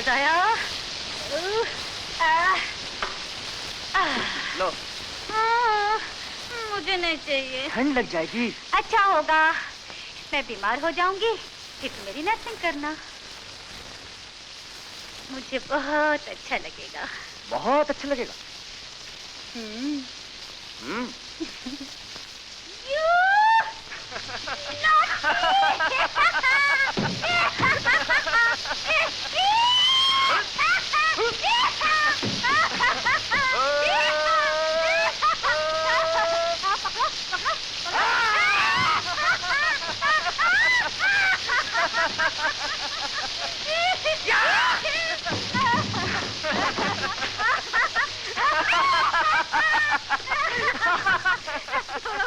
मजा आया। लो। मुझे नहीं चाहिए। ठंड लग जाएगी। अच्छा होगा, मैं बीमार हो जाऊंगी, फिर तुम मेरी नर्सिंग करना। मुझे बहुत अच्छा लगेगा। बहुत अच्छा लगेगा।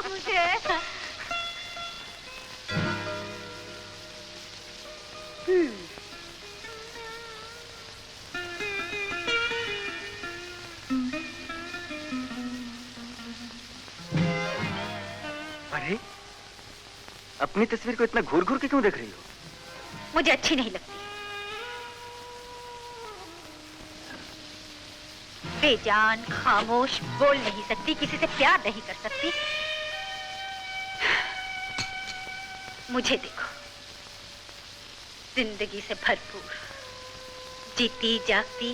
मुझे अरे, अपनी तस्वीर को इतना घूर घूर के क्यों देख रही हो? मुझे अच्छी नहीं लगती। बेजान, खामोश, बोल नहीं सकती, किसी से प्यार नहीं कर सकती। मुझे देखो, जिंदगी से भरपूर, जीती जागती,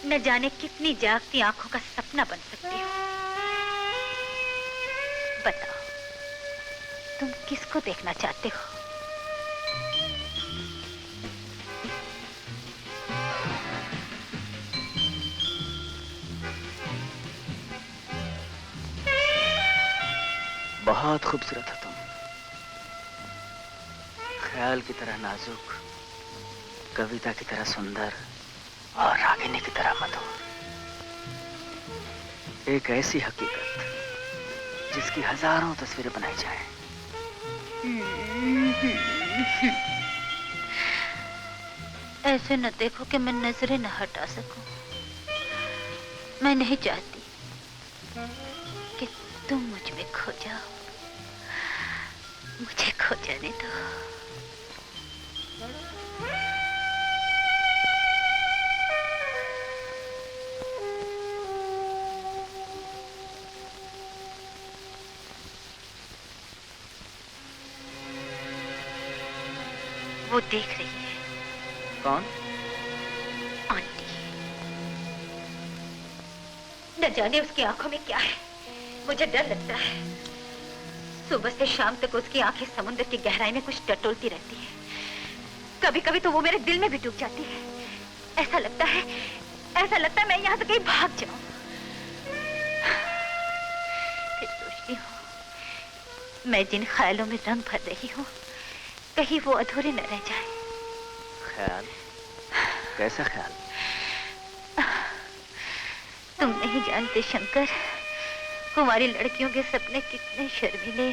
न जाने कितनी जागती आंखों का सपना बन सकती हूँ। बताओ, तुम किसको देखना चाहते हो? बहुत खूबसूरत हो तुम, ख्याल की तरह नाजुक, कविता की तरह सुंदर और रागिनी की तरह मधुर। एक ऐसी हकीकत जिसकी हजारों तस्वीरें बनाई जाएं। ऐसे न देखो कि मैं नजरें न हटा सकूं। मैं नहीं चाहती कि तुम मुझ में खो जाओ। मुझे खो जाने दो। वो देख रही है। कौन? आंटी। न जाने उसकी आंखों में क्या है, मुझे डर लगता है। सुबह से शाम तक उसकी आंखें समुद्र की गहराई में कुछ टटोलती रहती है। कभी कभी तो वो मेरे दिल में भी डूब जाती है। ऐसा लगता है मैं यहाँ से कहीं भाग जाऊं। फिर सोचती हूँ, मैं जिन ख्यालों में रंग भर रही हूँ, कहीं वो अधूरे न रह जाए। ख्याल? कैसा ख्याल? तुम नहीं जानते शंकर, कुंवारी लड़कियों के सपने कितने शर्मीले,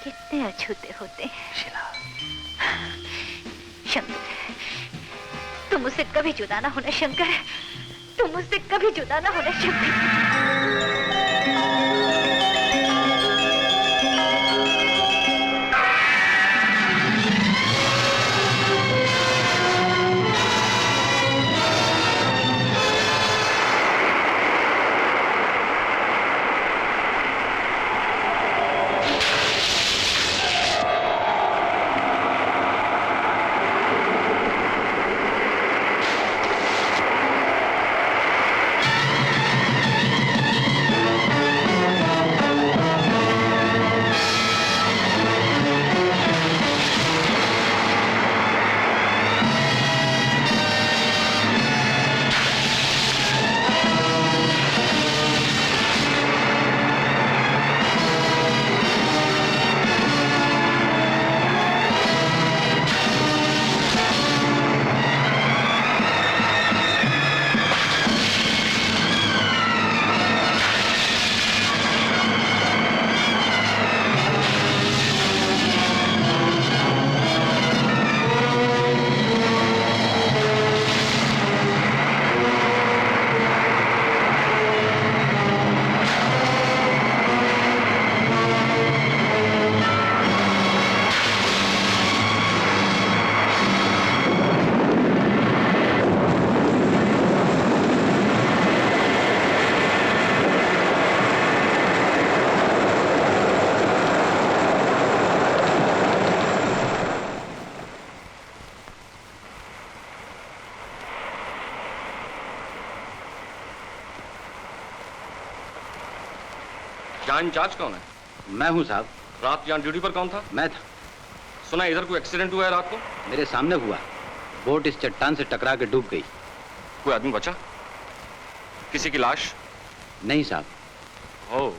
कितने अछूते होते हैं। शिला। शंकर, तुम मुझसे कभी जुदा ना होना शंकर, तुम मुझसे कभी जुदा ना होना शंकर। इंचार्ज कौन है? मैं हूँ साहब। रात यहाँ ड्यूटी पर कौन था? मैं था। सुना इधर कोई एक्सीडेंट हुआ है रात को? मेरे सामने हुआ। बोट इस चट्टान से टकरा के डूब गई। कोई आदमी बचा? किसी की लाश? नहीं साहब। ओह,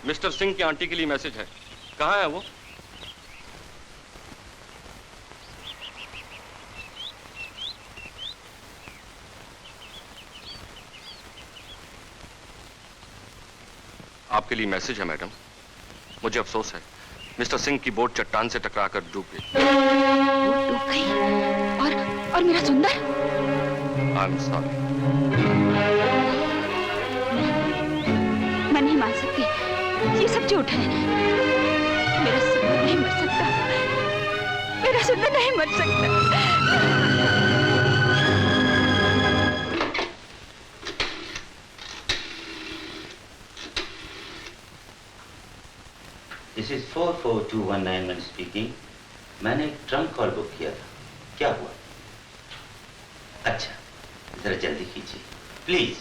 मिस्टर सिंह की आंटी के लिए मैसेज है। कहाँ है वो? आपके लिए मैसेज है मैडम। मुझे अफसोस है, मिस्टर सिंह की बोट चट्टान से टकराकर डूब गई। बोट डूब गई और मेरा सुंदर? आई एम सॉरी। मैं नहीं मान सकती, ये सब झूठ है। मेरा सुंदर नहीं मर सकता, मेरा सुंदर नहीं मर सकता। This is 44219 speaking. मैंने एक ट्रंक कॉल बुक किया था, क्या हुआ? अच्छा, जरा जल्दी कीजिए प्लीज।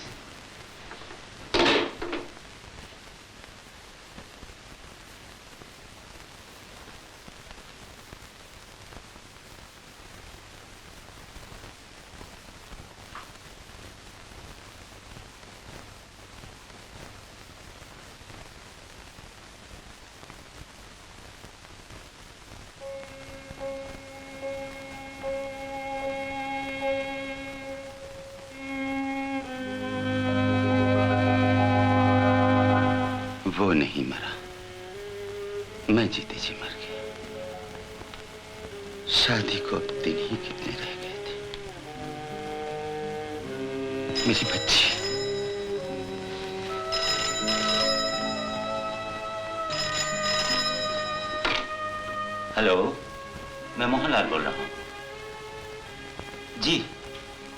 वो नहीं मरा, मैं जीते जी मर गया। शादी को अब दिन ही कितने रह गए थे। मेरी बच्ची, हेलो, मैं मोहनलाल बोल रहा हूँ। जी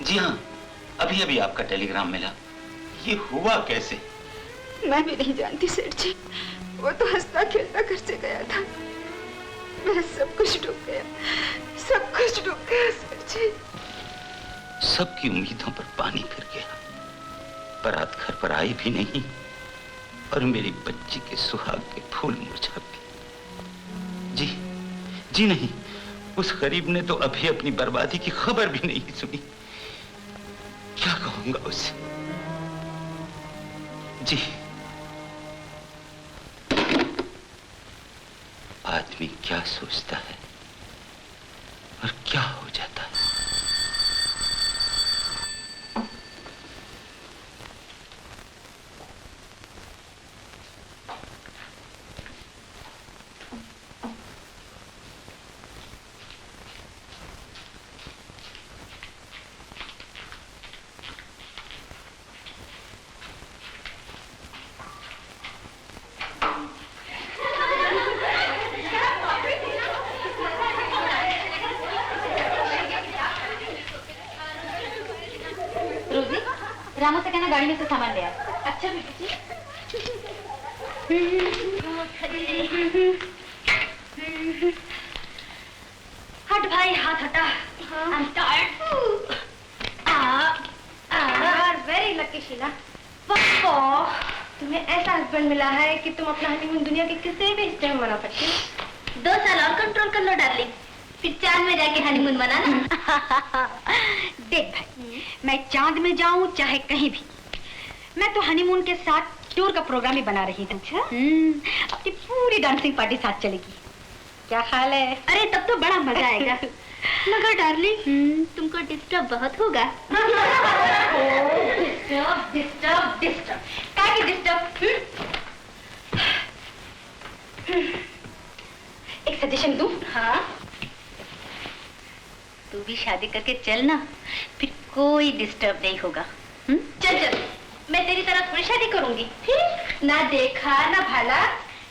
जी हाँ, अभी अभी आपका टेलीग्राम मिला। ये हुआ कैसे? मैं भी नहीं जानती सेठ जी, वो तो हंसता खेलता घर से गया था। मेरा सब कुछ डूब गया, सब कुछ डूब गया सेठ जी। सबकी उम्मीदों पर पानी फिर गया। बारात घर पर आई भी नहीं और मेरी बच्ची के सुहाग के फूल मुरझा गए। जी जी नहीं, उस गरीब ने तो अभी अपनी बर्बादी की खबर भी नहीं सुनी। क्या कहूंगा उसे? जी, आदमी क्या सोचता है और क्या हो जाता है। रामू से कहना गाड़ी में से सामान ले आ। अच्छा बेटी जी। हट भाई, हाथ हटा। I'm tired. Very lucky Sheila. तुम्हें ऐसा हस्बैंड मिला है कि तुम अपना हनीमून दुनिया के किसी भी हिस्से में मना सकती हो। 2 साल और कंट्रोल कर लो डार्लिंग, फिर चांद में जाके हनीमून मनाना। देख भाई, मैं चांद में जाऊं चाहे कहीं भी, मैं तो हनीमून के साथ टूर का प्रोग्राम ही बना रही हूँ। अपनी पूरी डांसिंग पार्टी साथ चलेगी। क्या ख्याल है? अरे तब तो बड़ा मजा आएगा। मगर डार्लिंग, तुमको डिस्टर्ब बहुत होगा। डिस्टर्ब क्या की डिस्टर्ब? एक सजेशन दूं? हाँ, तू भी शादी करके चल ना, फिर कोई डिस्टर्ब नहीं होगा। चल चल, मैं मैं तेरी तरह थोड़ी शादी करूंगी। फिर ना देखा ना भाला,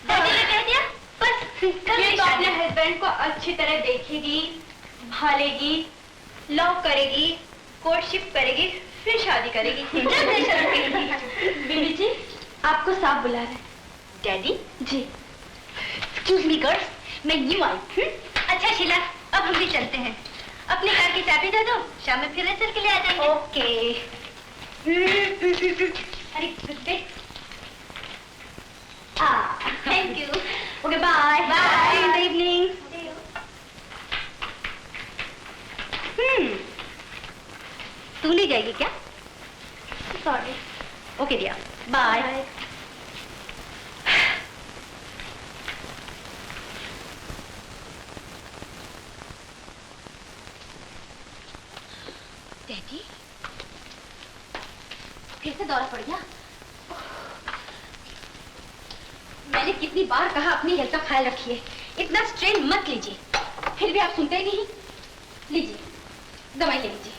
डैडी ने कह दिया बस ये तो अपने हस्बैंड को अच्छी तरह देखेगी, भालेगी, लव करेगी, कोर्टशिप करेगी, फिर शादी करेगी। बीबी जी आपको साहब बुला रहे हैं। डैडी जी। एक्सक्यूज मी गर्ल्स, मैं न्यू आई। अच्छा शीला, अब हम भी चलते हैं। अपनी कार की चाबी दे दो, शाम में फिर रेसल के लिए आ जाएंगे। ओके। अरे good day. Thank you. Okay bye bye, good evening. तू नहीं जाएगी क्या? सॉरी। ओके दिया, बाय। डैडी फिर से दौरा पड़ गया। मैंने कितनी बार कहा अपनी हेल्थ का ख्याल रखिए, इतना स्ट्रेन मत लीजिए, फिर भी आप सुनते ही नहीं। लीजिए दवाई ले लीजिए।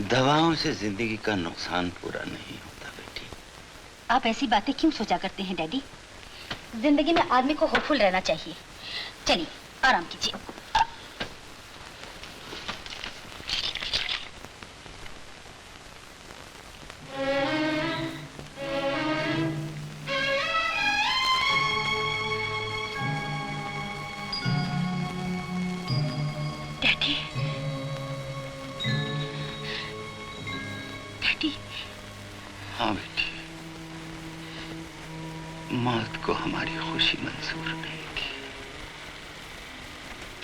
दवाओं से जिंदगी का नुकसान पूरा नहीं होता बेटी। आप ऐसी बातें क्यों सोचा करते हैं डैडी? जिंदगी में आदमी को होपफुल रहना चाहिए। चलिए आराम कीजिए। Daddy, daddy. हाँ बेटी, मौत को हमारी खुशी मंजूर नहीं थी।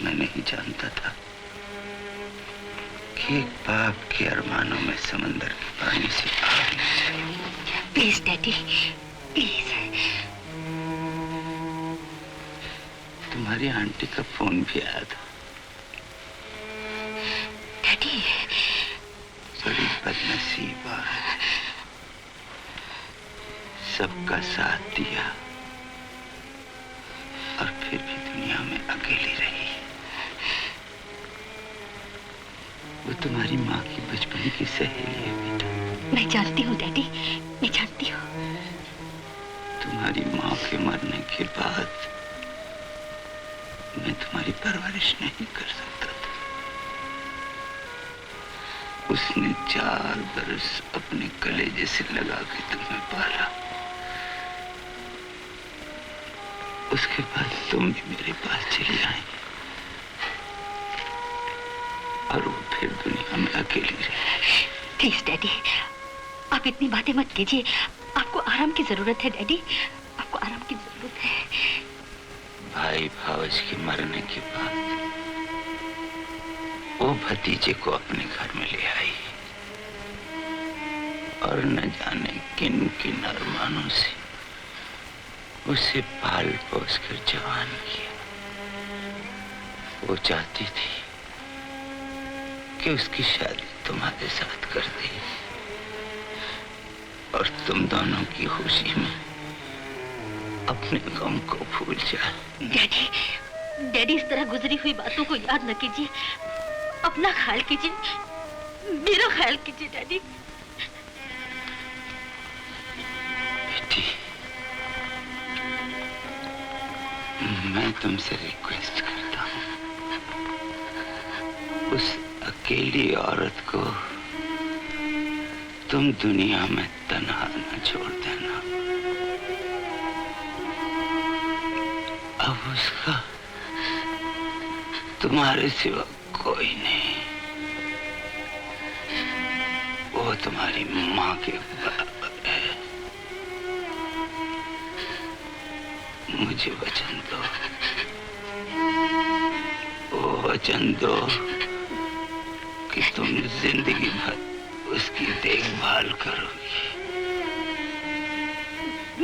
मैं नहीं जानता था कि एक बाप के अरमानों में समंदर के पानी से आग लग जाएगी। Please daddy, please. तुम्हारी आंटी का फोन भी आया था। डैडी बड़ी बदनसीब औरत, सबका साथ दिया और फिर भी दुनिया में अकेली रही। वो तुम्हारी माँ की बचपन की सहेली है बेटा। मैं जानती हूँ डैडी, मैं जानती हूँ। तुम्हारी माँ के मरने के बाद मैं तुम्हारी परवरिश नहीं कर सकता था। उसने 4 बरस अपने कलेजे से लगा के तुम्हें पाला। उसके बाद तुम भी मेरे पास चली आई और वो फिर दुनिया में अकेली रही। प्लीज डैडी, आप इतनी बातें मत कीजिए। आपको आराम की जरूरत है डैडी, आपको आराम की जरूरत है। भाई भावज के मरने के बाद वो भतीजे को अपने घर में ले आई और न जाने किन किन अरमानों से उसे पाल पोस कर जवान किया। वो चाहती थी कि उसकी शादी तुम्हारे साथ कर दे और तुम दोनों की खुशी में अपने गम को भूल जा। डैडी, डैडी इस तरह गुजरी हुई बातों को याद न कीजिए। अपना ख्याल कीजिए, मेरा ख्याल कीजिए डैडी। बेटी, मैं तुमसे रिक्वेस्ट करता हूँ, उस अकेली औरत को तुम दुनिया में तन्हा न छोड़ देना। अब उसका तुम्हारे सिवा कोई नहीं। वो तुम्हारी माँ के बराबर है। मुझे वचन दो, वो वचन दो कि तुम जिंदगी भर उसकी देखभाल करोगी।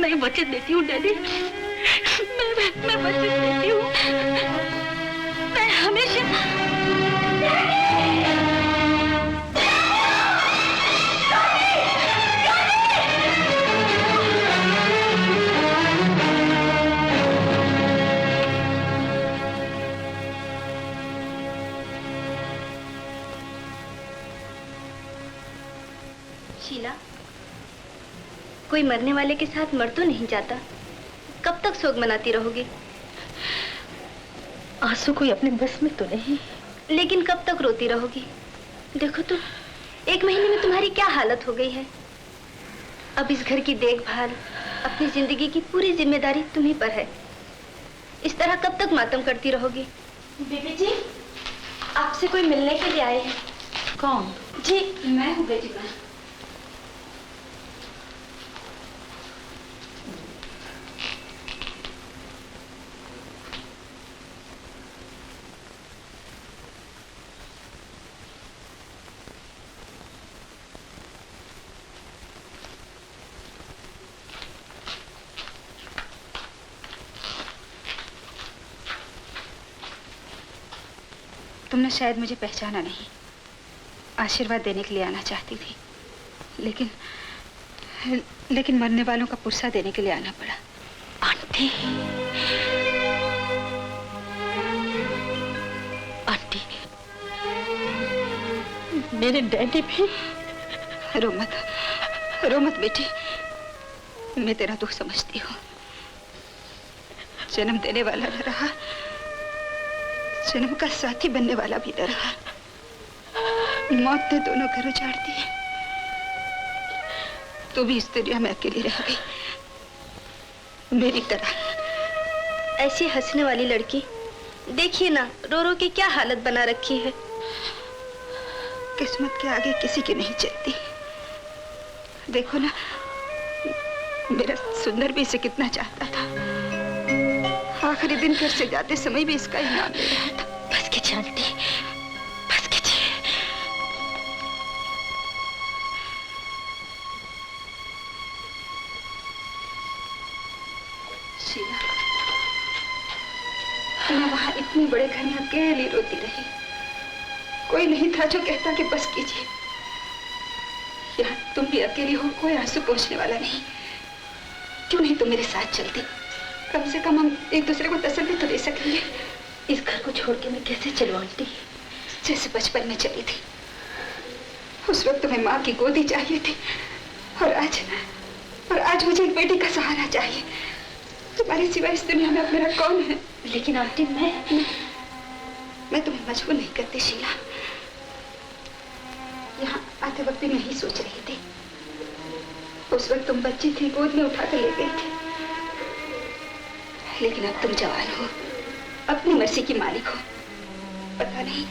मैं वचन देती हूँ डैडी, मैं वचन देती हूँ। मैं हमेशा शीला, कोई मरने वाले के साथ मर तो नहीं जाता। कब तक शोक मनाती रहोगी? आंसू कोई अपने बस में तो नहीं। लेकिन कब तक रोती रहोगी? देखो तो, 1 महीने में तुम्हारी क्या हालत हो गई है। अब इस घर की देखभाल, अपनी जिंदगी की पूरी जिम्मेदारी तुम्ही पर है। इस तरह कब तक मातम करती रहोगी? बीबी जी, आपसे कोई मिलने के लिए आए हैं। कौन? जी, मैं हूँ बेटी माँ। तुमने शायद मुझे पहचाना नहीं। आशीर्वाद देने के लिए आना चाहती थी, लेकिन मरने वालों का पुरसा देने के लिए आना पड़ा। आंटी, आंटी, मेरे डैडी भी। रो मत बेटी, मैं तेरा दुख समझती हूँ। जन्म देने वाला न रहा, जन्म का साथी बनने वाला भी न रहा। मौत ने दोनों घर उजाड़ दिए। तू भी इस दुनिया में अकेली रह गई, मेरी तरह। ऐसी हंसने वाली लड़की देखिए ना, रो रो के क्या हालत बना रखी है। किस्मत के आगे किसी की नहीं चलती। देखो ना, मेरा सुंदर भी इसे कितना चाहता था। आखिरी दिन घर से जाते समय भी इसका ही नाम ले रहा था। बस कीजिए आंटी, बस कीजिए। शीला, मैं वहां इतने बड़े घर में अकेली रोती रही। कोई नहीं था जो कहता कि बस कीजिए। यहाँ तुम भी अकेली हो, कोई आंसू पोंछने वाला नहीं। क्यों नहीं तुम मेरे साथ चलती? कम से कम हम एक दूसरे को तसल्ली तो दे सकेंगे। इस घर को छोड़ के मैं कैसे चलूं आंटी? जैसे बचपन में चली थी। उस वक्त तुम्हें माँ की गोदी चाहिए थी, और आज मुझे एक बेटी का सहारा चाहिए। तुम्हारे सिवा इस दुनिया में अब मेरा कौन है? लेकिन आंटी, मैं तुम्हें मजबूर नहीं करती शीला। यहाँ आते वक्त भी मैं ही सोच रही थी। उस वक्त तुम बच्ची थी, गोद में उठाकर ले गई थी। लेकिन अब तुम जवान हो, अपनी मर्जी की मालिक हो। पता नहीं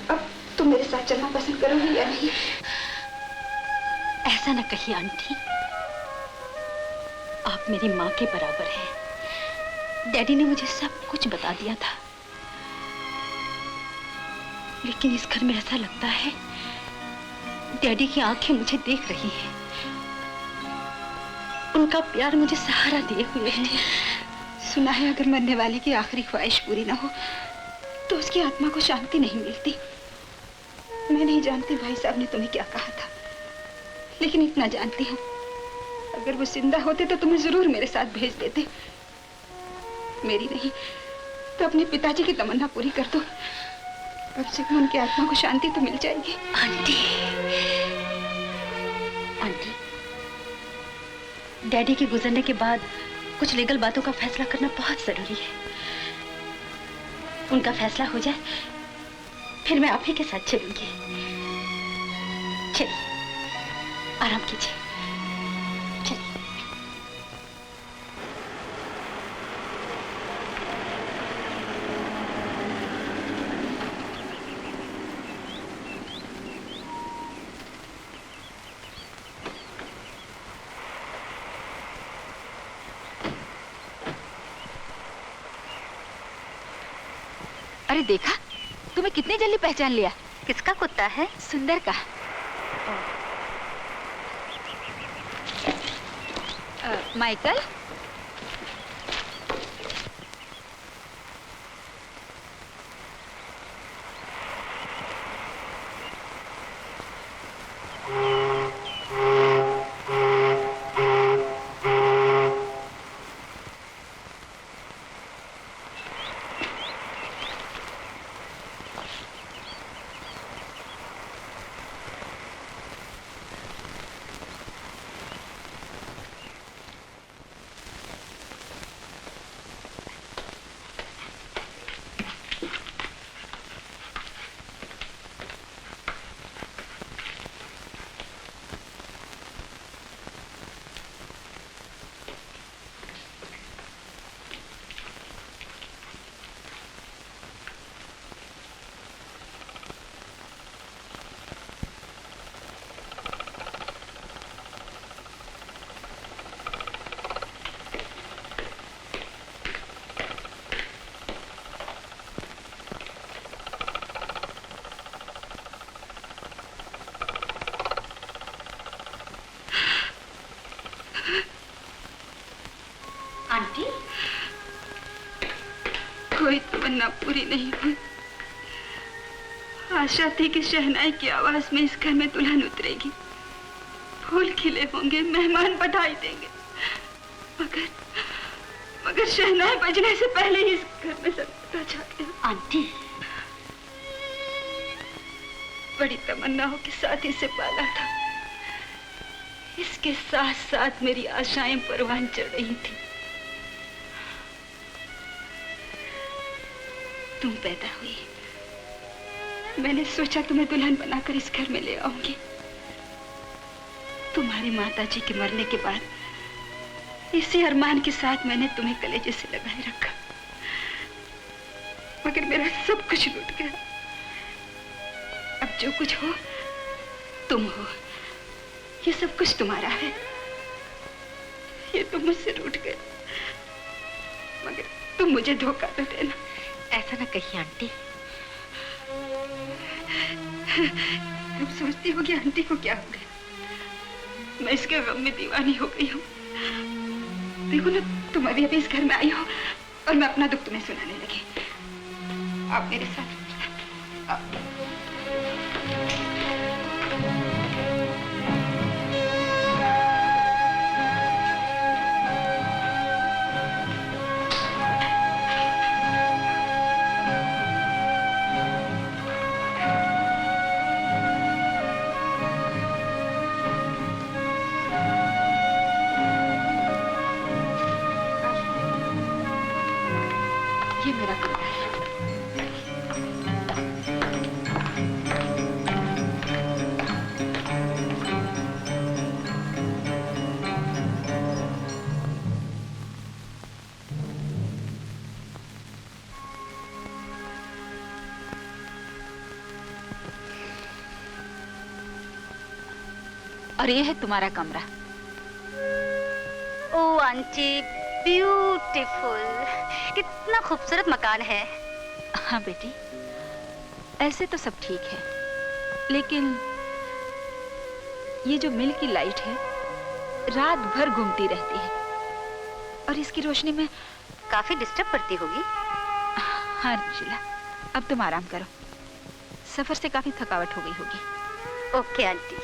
अब तुम मेरे साथ चलना पसंद करोगी या नहीं। ऐसा न कहिए आंटी, आप मेरी माँ के बराबर हैं। डैडी ने मुझे सब कुछ बता दिया था। लेकिन इस घर में ऐसा लगता है डैडी की आंखें मुझे देख रही हैं। उनका प्यार मुझे सहारा दिए हुए है। सुना है अगर मरने वाले की आखिरी ख्वाहिश पूरी ना हो तो उसकी आत्मा को शांति नहीं मिलती। मैं नहीं जानती भाई साहब ने तुम्हें क्या कहा था, लेकिन इतना जानती हूँ, अगर वो जिंदा होते तो तुम्हें जरूर मेरे साथ भेज देते। मेरी नहीं तो अपने पिताजी की तमन्ना पूरी कर दो। कम से कम उनकी आत्मा को शांति तो मिल जाएगी। आंटी, आंटी, डैडी के गुजरने के बाद कुछ लीगल बातों का फैसला करना बहुत जरूरी है। उनका फैसला हो जाए फिर मैं आप ही के साथ चलूंगी। चलिए, आराम कीजिए। चलिए। अरे देखा, तुम्हें कितनी जल्दी पहचान लिया। किसका कुत्ता है? सुंदर का। माइकल, तमन्ना पूरी नहीं हुई। आशा थी कि शहनाई की आवाज में इस घर में दुल्हन उतरेगी, फूल खिले होंगे, मेहमान बधाई देंगे, मगर शहनाई बजने से पहले ही इस घर में सन्नाटा छा गया। आंटी, बड़ी तमन्नाओं के साथ इसे पाला था, इसके साथ साथ मेरी आशाएं परवान चढ़ रही थी। तुम पैदा हुई, मैंने सोचा तुम्हें दुल्हन बनाकर इस घर में ले आऊंगी। तुम्हारी माताजी के मरने के बाद इसी अरमान के साथ मैंने तुम्हें कलेजे से लगाए रखा, मगर मेरा सब कुछ लूट गया। अब जो कुछ हो तुम हो, ये सब कुछ तुम्हारा है। ये तुम मुझसे रूठ गए, मगर तुम मुझे धोखा न देना। ऐसा ना कहिए आंटी। तुम सोचती होगी आंटी को क्या हो गया, मैं इसके गम में दीवानी हो गई हूँ। देखो ना, तुम अभी अभी इस घर में आई हो और मैं अपना दुख तुम्हें सुनाने लगी। आप मेरे साथ आप। ये मेरा कमरा है। और ये है तुम्हारा कमरा। ओ आंटी, ब्यूटीफुल, कितना खूबसूरत मकान है। हाँ बेटी, ऐसे तो सब ठीक है, लेकिन ये जो मिल की लाइट है रात भर घूमती रहती है और इसकी रोशनी में काफी डिस्टर्ब करती होगी। हाँ शीला, अब तुम आराम करो, सफर से काफी थकावट हो गई होगी। Okay aunty.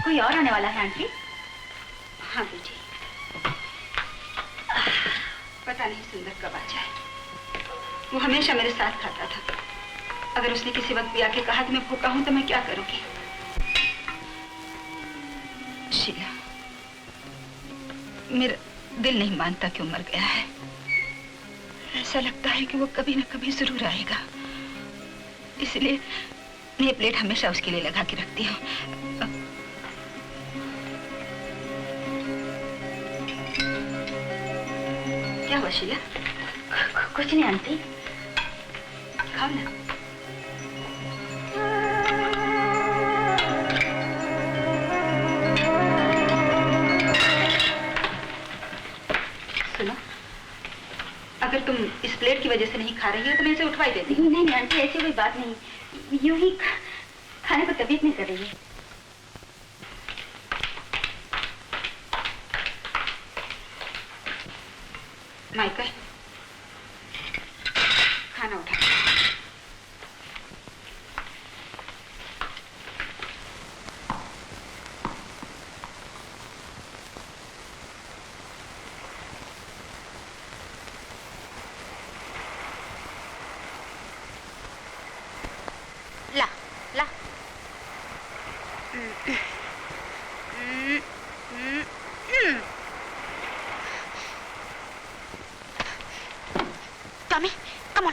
कोई और आने वाला है आंटी? हाँ बेटी, पता नहीं सुंदर कब आ जाए। वो हमेशा मेरे साथ खाता था। अगर उसने किसी वक्त भी आके कहा कि मैं भूखा हूं तो मैं क्या करूंगी? शीला, मेरा दिल नहीं मानता कि वो मर गया है। ऐसा लगता है कि वो कभी न कभी जरूर आएगा, इसलिए मैं ये प्लेट हमेशा उसके लिए लगा के रखती हूँ। क्या हुआ शीला? कुछ नहीं आंटी। खाओ ना। सुनो, अगर तुम इस प्लेट की वजह से नहीं खा रही हो तो मैं इसे उठवाई देती हूँ। नहीं आंटी, ऐसी कोई बात नहीं, यूं ही खाने को तबीयत नहीं कर रही है। माइकल, खाना उठा। ला ला। Tommy, come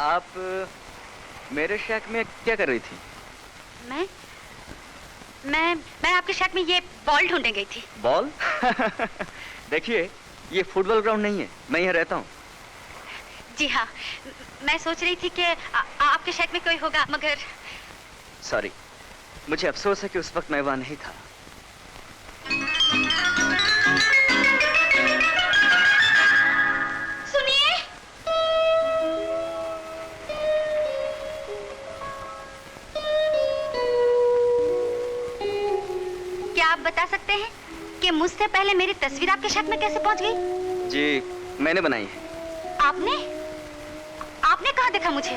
आप मेरे शैक में क्या कर रही थी? मैं आपके शैक में ये बॉल ढूंढने गई थी। बॉल? देखिए, ये फुटबॉल ग्राउंड नहीं है, मैं यहाँ रहता हूँ। जी हाँ, मैं सोच रही थी कि आपके शैक में कोई होगा, मगर सॉरी, मुझे अफसोस है कि उस वक्त मैं वहाँ नहीं था। सुनिए, क्या आप बता सकते हैं कि मुझसे पहले मेरी तस्वीर आपके शैक में कैसे पहुंच गई? जी, मैंने बनाई है। आपने कहाँ देखा मुझे?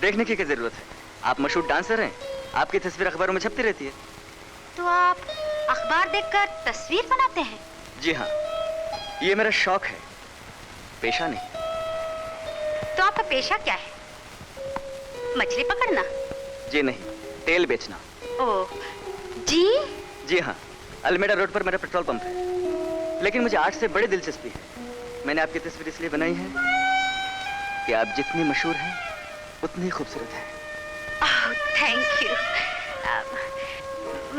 देखने की क्या जरूरत है? आप मशहूर डांसर हैं, आपकी तस्वीर अखबारों में छपती रहती है। तो आप अखबार देखकर तस्वीर बनाते हैं? जी हाँ, ये मेरा शौक है, पेशा नहीं। तो आपका पेशा क्या है? मछली पकड़ना? जी नहीं, तेल बेचना। ओह, जी? जी हाँ, अल्मेडा रोड पर मेरा पेट्रोल पंप है। लेकिन मुझे आर्ट से बड़ी दिलचस्पी है। मैंने आपकी तस्वीर इसलिए बनाई है कि आप जितनी मशहूर हैं, उतनी खूबसूरत हैं। Thank you.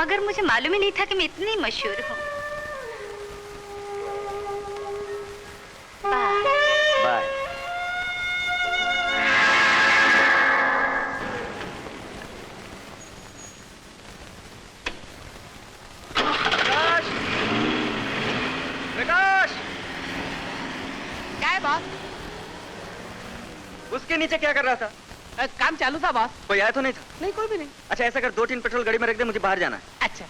मगर मुझे मालूम ही नहीं था कि मैं इतनी मशहूर हूँ। बाय। प्रकाश! क्या है बॉस? उसके नीचे क्या कर रहा था? काम चालू था बॉस। कोई आया तो नहीं था? नहीं, कोई भी नहीं। अच्छा, ऐसा कर, 2 टीन पेट्रोल गाड़ी में रख दे, मुझे बाहर जाना है। अच्छा।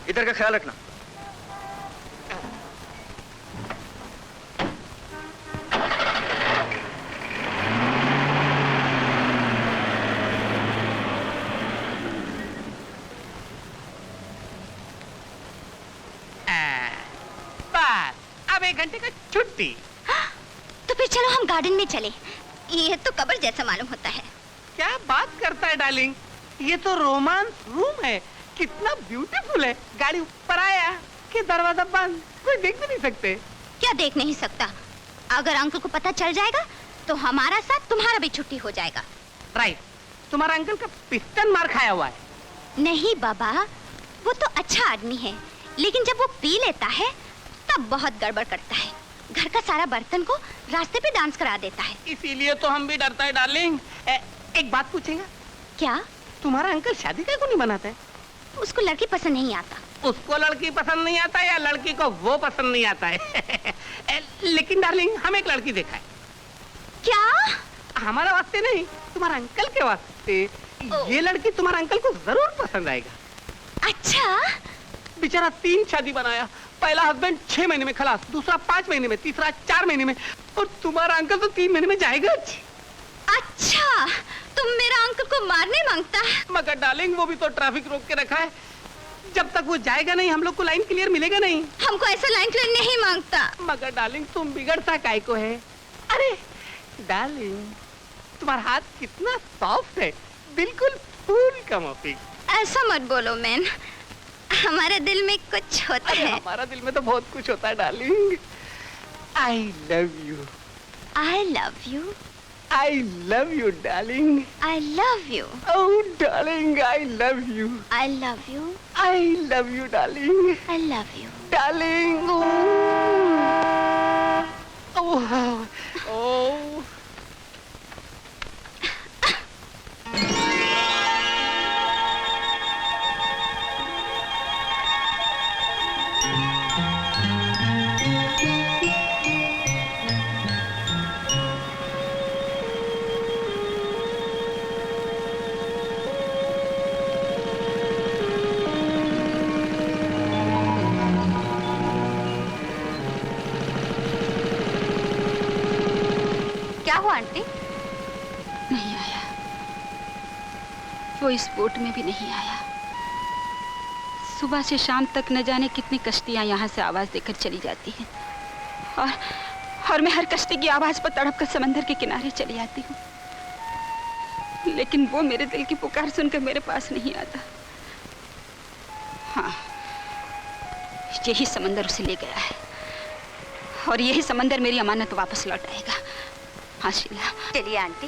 इधर का ख्याल रखना। बस अब 1 घंटे का छुट्टी। तो फिर चलो हम गार्डन में चले। ये तो कब्र जैसा मालूम होता है। क्या बात करता है डार्लिंग, ये तो रोमांस रूम है। कितना ब्यूटीफुल है। गाड़ी ऊपर आया कि दरवाजा बंद, कोई देख भी नहीं सकते। क्या देख नहीं सकता? अगर अंकल को पता चल जाएगा तो हमारा साथ तुम्हारा भी छुट्टी हो जाएगा। राइट, तुम्हारा अंकल का पिस्टन मार खाया हुआ है। नहीं बाबा, वो तो अच्छा आदमी है, लेकिन जब वो पी लेता है तब बहुत गड़बड़ करता है। घर का सारा बर्तन को रास्ते पे डांस करा देता है। इसीलिए तो हम भी डरता है डार्लिंग। एक बात पूछेगा? क्या? तुम्हारा अंकल शादी का क्यों नहीं बनाता है? उसको लड़की पसंद नहीं आता। उसको लड़की पसंद नहीं आता या लड़की को वो पसंद नहीं आता है? लेकिन डार्लिंग, हम एक लड़की देखा है। क्या? हमारा वास्ते नहीं, तुम्हारा अंकल के वास्ते। ये लड़की तुम्हारा अंकल को जरूर पसंद आएगा। अच्छा? बेचारा 3 शादी बनाया। पहला हस्बैंड 6 महीने में खलास, दूसरा 5 महीने में, तीसरा 4 महीने में, और तुम्हारा अंकल तो 3 महीने में जाएगा। अच्छा, तुम मेरा अंकल को मारने मांगता है? मगर डार्लिंग, वो भी तो ट्रैफिक रोक के रखा है। जब तक वो जाएगा नहीं, हम लोग को लाइन क्लियर मिलेगा नहीं। हमको ऐसा लाइन क्लियर नहीं मांगता। मगर डार्लिंग, तुम बिगड़ता काय को है? अरे डार्लिंग, तुम्हारा हाथ कितना सॉफ्ट है, बिल्कुल फूल का माफिक। ऐसा मत बोलो मैन, हमारे दिल में कुछ होता है। हमारा दिल में तो बहुत कुछ होता है darling. I love you. I love you. I love you, darling. I love you. Oh, darling, I love you. I love you. I love you, darling. I love you. Darling. Oh. Oh. Oh. क्या हुआ aunty? नहीं आया, वो इस boat में भी नहीं आया। सुबह से शाम तक न जाने कितनी कश्तियां यहाँ से आवाज देकर चली जाती हैं, और मैं हर कश्ती की आवाज पर तड़प कर समंदर के किनारे चली आती हूँ, लेकिन वो मेरे दिल की पुकार सुनकर मेरे पास नहीं आता। हाँ, यही समंदर उसे ले गया है, और यही समंदर मेरी अमानत वापस लौट आएगा। हाँ शीला। चलिए आंटी,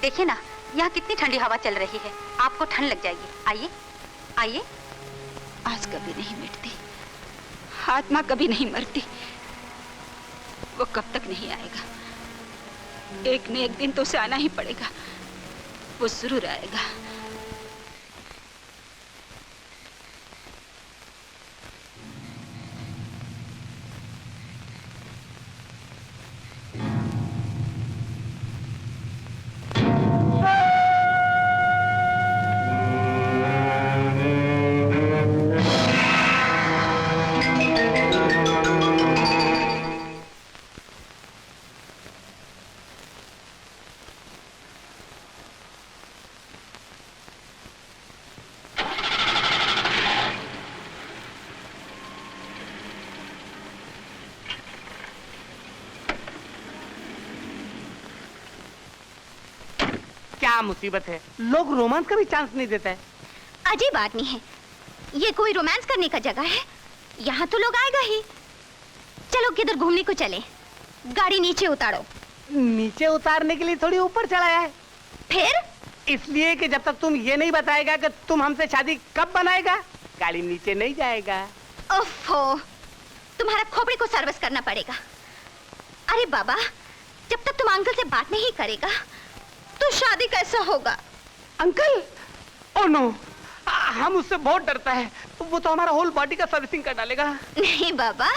देखिए ना यहाँ कितनी ठंडी हवा चल रही है, आपको ठंड लग जाएगी। आइए आइए। आज कभी नहीं मिटती, आत्मा कभी नहीं मरती। वो कब तक नहीं आएगा? एक न एक दिन तो उसे आना ही पड़ेगा, वो जरूर आएगा। क्या मुसीबत है, लोग रोमांस का भी चांस नहीं देता है। अजीब आदमी है ये, कोई रोमांस करने का जगह है? यहाँ तो लोग आएगा ही। चलो किधर घूमने को चले, गाड़ी नीचे उतारो। नीचे उतारने के लिए थोड़ी ऊपर चढ़ाया है। फिर? इसलिए कि जब तक तुम ये नहीं बताएगा कि तुम हमसे शादी कब बनाएगा, गाड़ी नीचे नहीं जाएगा। ओफो, तुम्हारा खोपड़ी को सर्विस करना पड़ेगा। अरे बाबा, जब तक तुम अंकल से बात नहीं करेगा तो शादी कैसा होगा? अंकल? ओह नो, हम उससे बहुत डरता है, वो तो हमारा होल बॉडी का सर्विसिंग कर डालेगा। नहीं बाबा,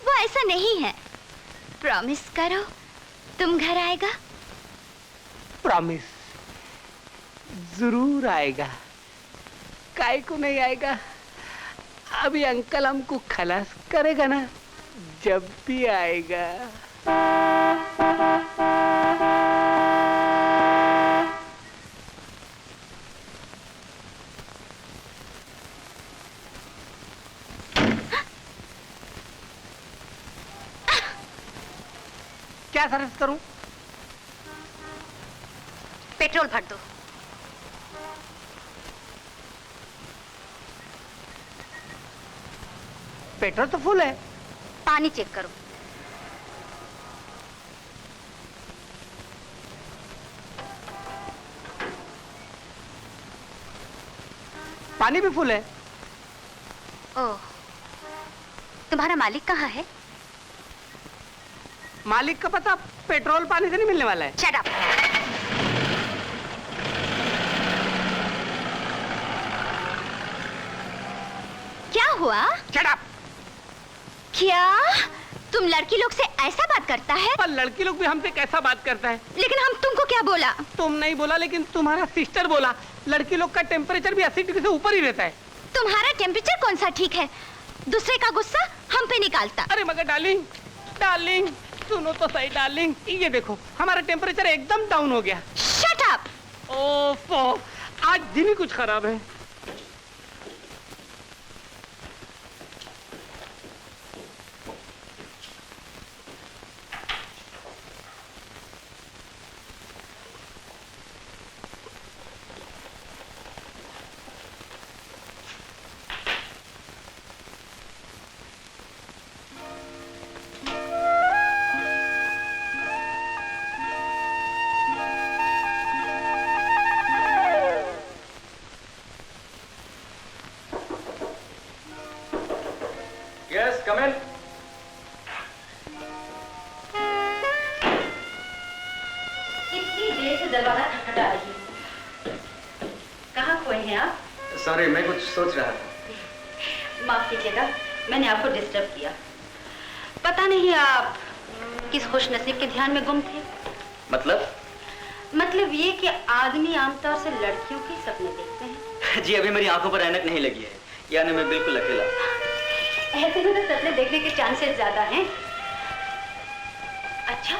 वो ऐसा नहीं है। प्रॉमिस करो तुम घर आएगा। प्रॉमिस जरूर आएगा, काहे को नहीं आएगा। अभी अंकल हमको खलास करेगा ना, जब भी आएगा। क्या सर्विस करूं? पेट्रोल भर दो। पेट्रोल तो फुल है। पानी चेक करो। पानी भी फुल है। ओह, तुम्हारा मालिक कहाँ है? मालिक का पता पेट्रोल पानी से नहीं मिलने वाला है। Shut up. क्या हुआ? Shut up. क्या तुम लड़की लोग से ऐसा बात करता है? पर लड़की लोग भी हमसे कैसा बात करता है? लेकिन हम तुमको क्या बोला? तुम नहीं बोला, लेकिन तुम्हारा सिस्टर बोला। लड़की लोग का टेम्परेचर भी 80 डिग्री से ऊपर ही रहता है। तुम्हारा टेम्परेचर कौन सा ठीक है? दूसरे का गुस्सा हम पे निकालता। अरे मगर डार्लिंग, डार्लिंग सुनो तो सही डार्लिंग, ये देखो हमारा टेम्परेचर एकदम डाउन हो गया। Shut up. ओफो, आज दिन ही कुछ खराब है। Yes, come in. इतनी देर से दरवाजा खटखटा रही हूँ। कहाँ खोए हैं आप? सॉरी, मैं कुछ सोच रहा था। माफ कीजिएगा, मैंने आपको डिस्टर्ब किया। पता नहीं आप किस खुशनसीब के ध्यान में गुम थे। मतलब ये कि आदमी आमतौर से लड़कियों के सपने देखते हैं। जी, अभी मेरी आंखों पर ऐनक नहीं लगी है, यानी मैं बिल्कुल अकेला। ऐसे में तो सपने देखने के चांसेस ज्यादा हैं। अच्छा,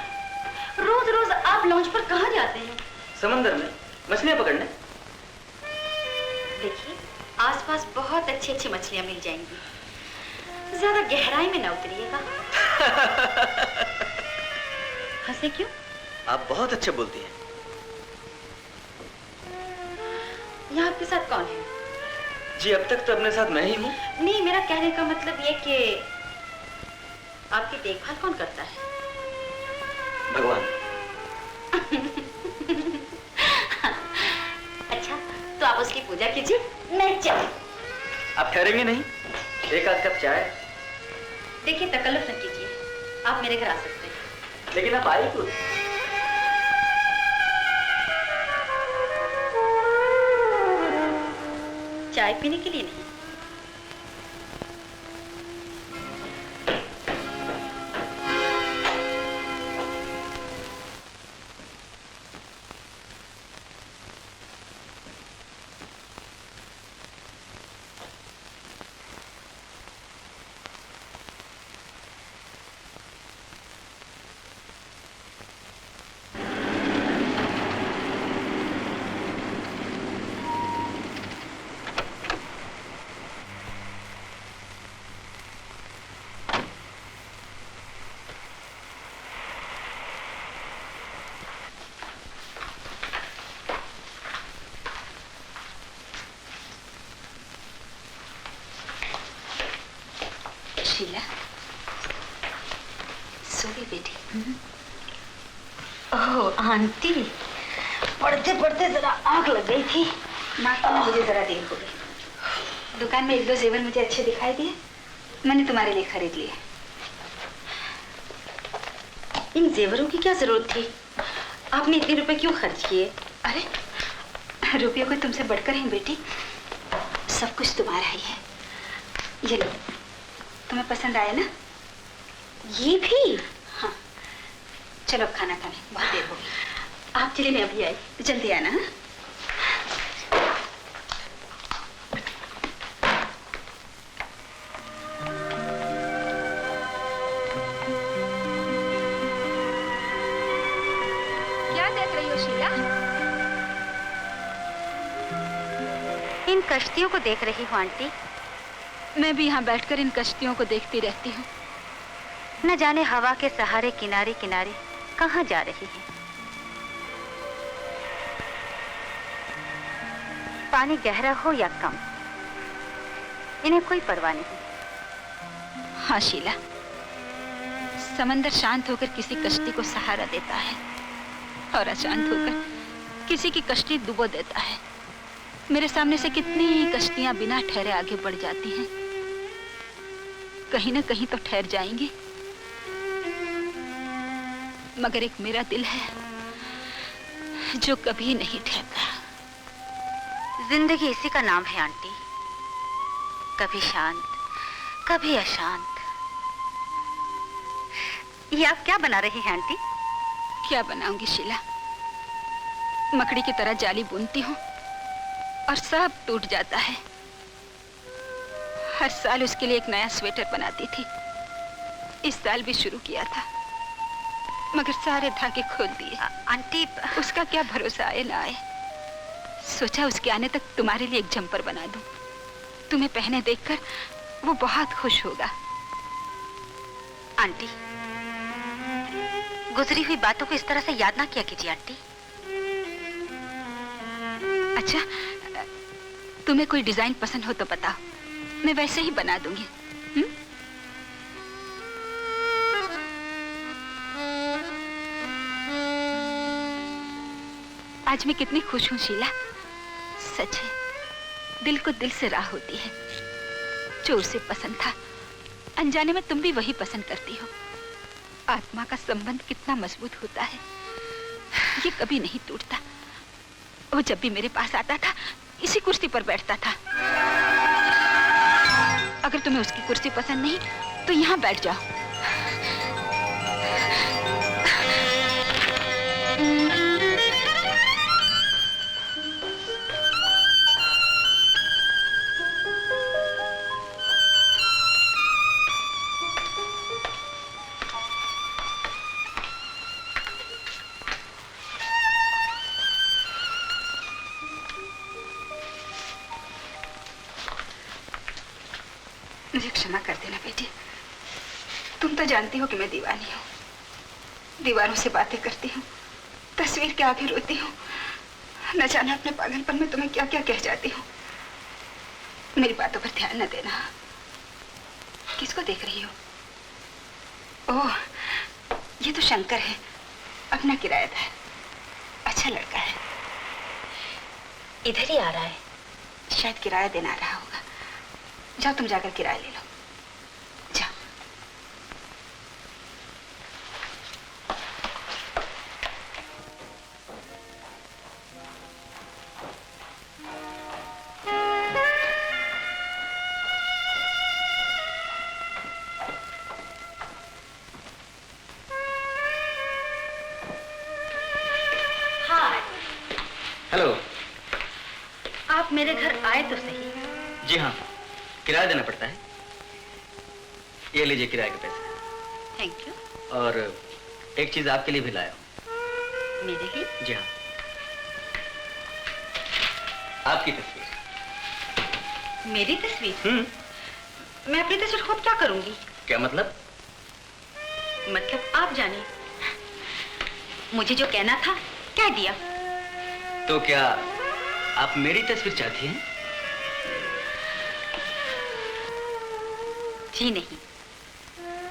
रोज रोज आप लॉन्च पर कहाँ जाते हैं? समंदर में मछलियां पकड़ने। देखिए, आसपास बहुत अच्छी अच्छी मछलियां मिल जाएंगी। ज्यादा गहराई में न उतरिएगा। हंसे क्यों? आप बहुत अच्छे बोलती हैं। यहाँ आपके साथ कौन है? जी अब तक तो अपने साथ मैं ही हूँ। नहीं, मेरा कहने का मतलब ये कि आपकी देखभाल कौन करता है? भगवान। अच्छा, तो आप उसकी पूजा कीजिए, मैं चली। आप ठहरेंगे नहीं? एक आध कप चाय। देखिए, तकल्लुफ न कीजिए, आप मेरे घर आ सकते हैं। लेकिन आप आई क्यों? चाय पीने के लिए नहीं। शीला, सो गई बेटी? ओह आंटी, पढ़ते पढ़ते जरा आग लग गई थी। माफ करना, मुझे जरा देर हो गई। दुकान में एक दो जेवर मुझे अच्छे दिखाई दिए, मैंने तुम्हारे लिए खरीद लिए। इन जेवरों की क्या जरूरत थी? आपने इतने रुपए क्यों खर्च किए? अरे रुपयों को तुमसे बढ़कर है बेटी, सब कुछ तुम्हारा ही है। ये लो, तुम्हें पसंद आया ना? ये भी? हाँ, चलो अब खाना खाने, बहुत देर हो गई। आप चलिए, मैं अभी आई। जल्दी आना। हाँ? क्या देख रही हो शीला? इन कश्तियों को देख रही हूँ आंटी। मैं भी यहाँ बैठकर इन कश्तियों को देखती रहती हूँ। न जाने हवा के सहारे किनारे किनारे कहाँ जा रही है। पानी गहरा हो या कम, इन्हें कोई परवाह नहीं। हाँ शीला, समंदर शांत होकर किसी कश्ती को सहारा देता है और अशांत होकर किसी की कश्ती डुबो देता है। मेरे सामने से कितनी कश्तियां बिना ठहरे आगे बढ़ जाती हैं, कहीं ना कहीं तो ठहर जाएंगी, मगर एक मेरा दिल है जो कभी नहीं ठहरता। जिंदगी इसी का नाम है आंटी, कभी शांत कभी अशांत। ये आप क्या बना रही हैं आंटी? क्या बनाऊंगी शीला, मकड़ी की तरह जाली बुनती हूँ और सब टूट जाता है। हर साल उसके लिए एक नया स्वेटर बनाती थी। इस साल भी शुरू किया था, मगर सारे धागे खोल दिए। आंटी, उसका क्या भरोसा आए ना आए। सोचा उसके आने तक तुम्हारे लिए एक जंपर बना दूं, तुम्हें पहने देखकर वो बहुत खुश होगा। आंटी, गुजरी हुई बातों को इस तरह से याद ना किया कीजिए आंटी। अच्छा, तुम्हें कोई डिजाइन पसंद हो तो बताओ, मैं वैसे ही बना दूंगी। आज मैं कितनी खुश हूँ शीला, सच है, दिल को दिल से राह होती है। जो उसे पसंद था, अनजाने में तुम भी वही पसंद करती हो। आत्मा का संबंध कितना मजबूत होता है, ये कभी नहीं टूटता। वो जब भी मेरे पास आता था, इसी कुर्सी पर बैठता था। अगर तुम्हें उसकी कुर्सी पसंद नहीं तो यहाँ बैठ जाओ। मुझे क्षमा कर देना बेटी। तुम तो जानती हो कि मैं दीवानी हूँ। दीवारों से बातें करती हूँ, तस्वीर के आगे रोती हूँ। न जाने अपने पागलपन में तुम्हें क्या क्या कह जाती हूँ। मेरी बातों पर ध्यान न देना। किसको देख रही हो? ओह, ये तो शंकर है, अपना किराएदार। अच्छा लड़का है। इधर ही आ रहा है। शायद किराया देना आ रहा होगा। जाओ तुम जाकर किराया ले लो। जाओ। हेलो। आप मेरे घर आए तो सही। जी हाँ, किराया देना पड़ता है। ये लीजिए किराए के पैसे। Thank you. और एक चीज आपके लिए भी लाया हूँ। मेरे लिए? जी हाँ, आपकी तस्वीर। मेरी तस्वीर? मैं अपनी तस्वीर खुद क्या करूंगी? क्या मतलब? मतलब आप जाने। मुझे जो कहना था कह दिया। तो क्या आप मेरी तस्वीर चाहती हैं? जी नहीं,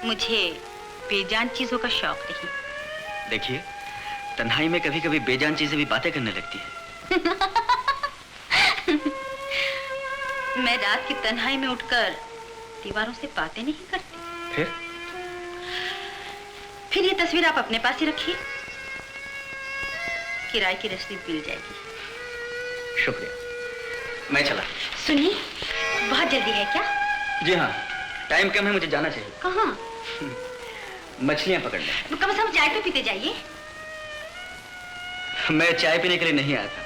मुझे बेजान चीजों का शौक नहीं। देखिए, तन्हाई में कभी कभी बेजान चीजें भी बातें करने लगती है। मैं रात की तन्हाई में उठकर दीवारों से बातें नहीं करती। फिर ये तस्वीर आप अपने पास ही रखिए। किराए की रसीद मिल जाएगी। शुक्रिया, मैं चला। सुनिए, बहुत जल्दी है क्या? जी हाँ, टाइम कम है, मुझे जाना चाहिए। कहाँ? मछलियां पकड़ने। कम से कम चाय तो पीते जाइए। मैं चाय पीने के लिए नहीं आया था।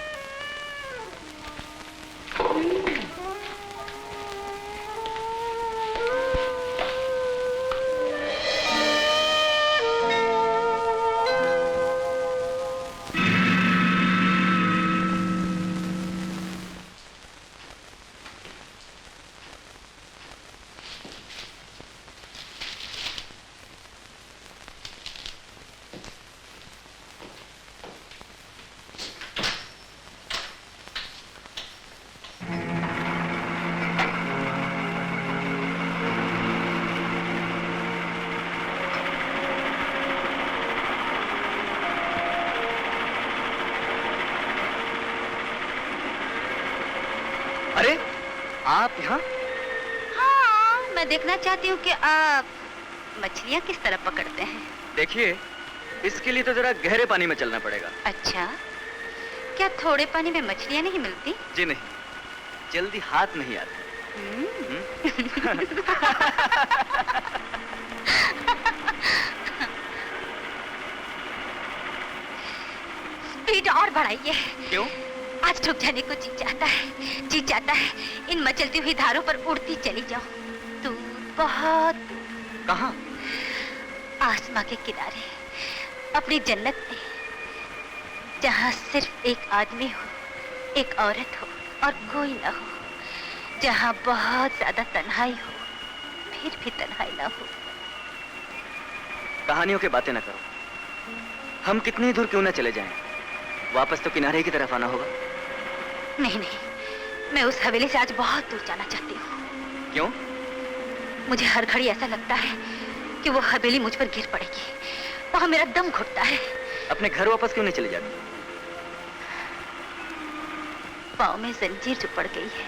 अरे, आप यहाँ? हाँ, मैं देखना चाहती हूँ कि आप मछलियाँ किस तरह पकड़ते हैं। देखिए, इसके लिए तो जरा गहरे पानी में चलना पड़ेगा। अच्छा, क्या थोड़े पानी में मछलियाँ नहीं मिलती? जी नहीं, जल्दी हाथ नहीं आते। स्पीड और बढ़ाइए। क्यों? आज रुक जाने को जी चाहता है, जी चाहता है इन मचलती हुई धारों पर उड़ती चली जाऊं। दूर, बहुत दूर। कहाँ? आसमां के किनारे, अपनी जन्नत में, जहाँ सिर्फ एक आदमी हो, एक औरत हो और कोई ना हो, जहाँ बहुत ज्यादा तन्हाई हो, फिर भी तन्हाई ना हो। कहानियों की बातें ना करो। हम कितनी दूर क्यों ना चले जाएं, वापस तो किनारे की तरफ आना होगा। नहीं नहीं, मैं उस हवेली से आज बहुत दूर जाना चाहती हूँ। क्यों? मुझे हर घड़ी ऐसा लगता है कि वो हवेली मुझ पर गिर पड़ेगी। वहाँ मेरा दम घुटता है। अपने घर वापस क्यों नहीं चले जाती? पाँव में जंजीर जो पड़ गई है,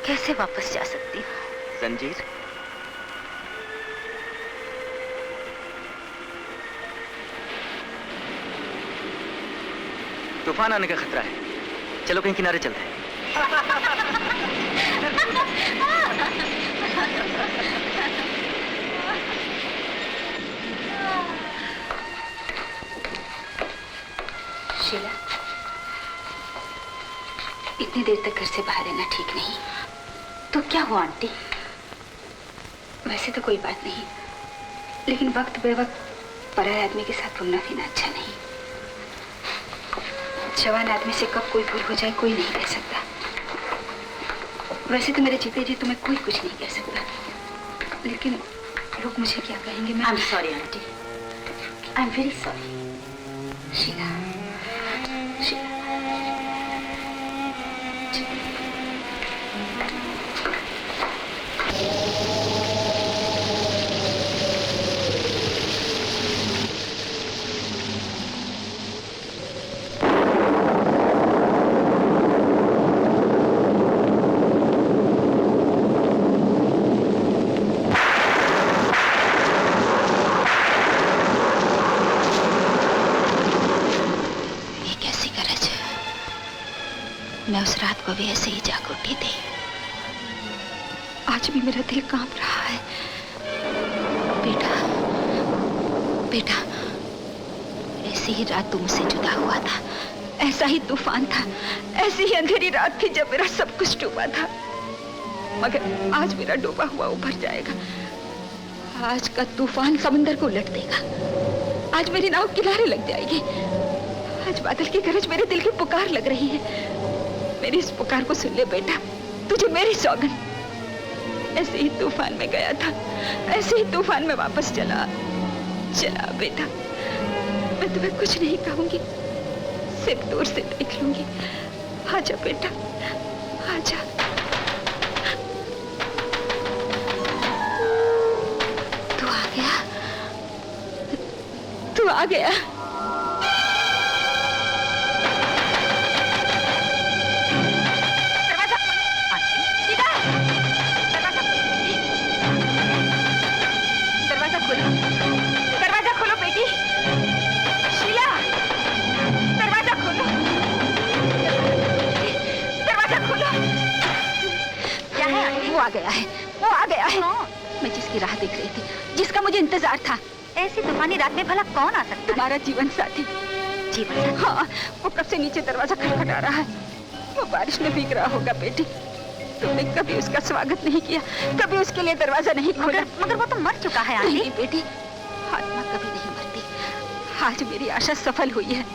कैसे वापस जा सकती हूँ? जंजीर? तूफान आने का खतरा है, चलो कहीं किनारे चलते हैं। शीला, इतनी देर तक घर से बाहर रहना ठीक नहीं। तो क्या हुआ आंटी? वैसे तो कोई बात नहीं, लेकिन वक्त बे वक्त पराये आदमी के साथ घूमना फिरना अच्छा नहीं। जवान आदमी से कब कोई भूल हो जाए कोई नहीं कह सकता। वैसे तो मेरे जीते जी तुम्हें कोई कुछ नहीं कह सकता, लेकिन लोग मुझे क्या कहेंगे? मैं I am sorry auntie, I am very sorry. Sheela, Sheela, मैं उस रात को भी ऐसे ही जाग उठी थी। आज भी मेरा दिल कांप रहा है। बेटा, बेटा, ऐसी ही रात तुम मुझसे जुदा हुआ था। ऐसा ही तूफान था, ऐसी ही अंधेरी रात थी जब मेरा सब कुछ डूबा था। मगर आज मेरा डूबा हुआ उभर जाएगा। आज का तूफान समंदर को उलट देगा। आज मेरी नाव किनारे लग जाएगी। आज बादल की गरज मेरे दिल की पुकार लग रही है। मेरी इस पुकार को सुन ले बेटा, तुझे मेरी सौगंध। ऐसे ही तूफान में गया था, ऐसे ही तूफान में वापस चला बेटा। मैं तुम्हें कुछ नहीं कहूंगी, सिर्फ दूर से देख लूंगी। आजा बेटा, आजा। तू आ गया, तू आ गया। दरवाजा खोलो बेटी। शीला, दरवाजा खोलो, दरवाजा खोलो। क्या है? वो आ गया है, वो आ गया है। मैं जिसकी राह देख रही थी, जिसका मुझे इंतजार था। ऐसी तूफानी रात में भला कौन आ सकता है? तुम्हारा जीवन साथी। जीवन साथी? हाँ, वो कब से नीचे दरवाजा खटखटा रहा है। वो बारिश में भीग रहा होगा बेटी। तुमने कभी उसका स्वागत नहीं किया, कभी उसके लिए दरवाजा नहीं खोला। मगर वो तो मर चुका है आंटी। नहीं बेटी, आत्मा कभी नहीं मरती। आज मेरी आशा सफल हुई है।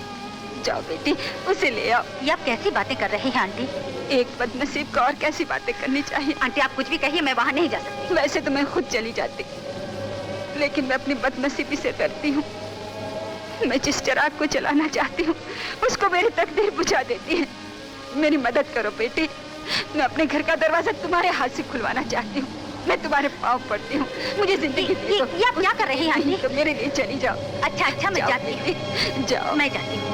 जाओ बेटी, उसे ले आओ। ये आप कैसी बातें कर रही हैं आंटी? एक बदनसीब को और कैसी बातें करनी चाहिए। आंटी आप कुछ भी कहिए, मैं वहाँ नहीं जा सकती। वैसे तो मैं खुद चली जाती, लेकिन मैं अपनी बदनसीबी से डरती हूँ। मैं जिस चिराग को जलाना चाहती हूँ, उसको मेरी तकदीर बुझा देती है। मेरी मदद करो बेटी। मैं अपने घर का दरवाजा तुम्हारे हाथ से खुलवाना चाहती हूँ। मैं तुम्हारे पाँव पड़ती हूँ, मुझे जिंदगी दे दो। ये आप क्या कर रही हैं आंटी? तो मेरे लिए चली जाओ। अच्छा, मैं जाती हूँ। जाओ। मैं जाती हूँ।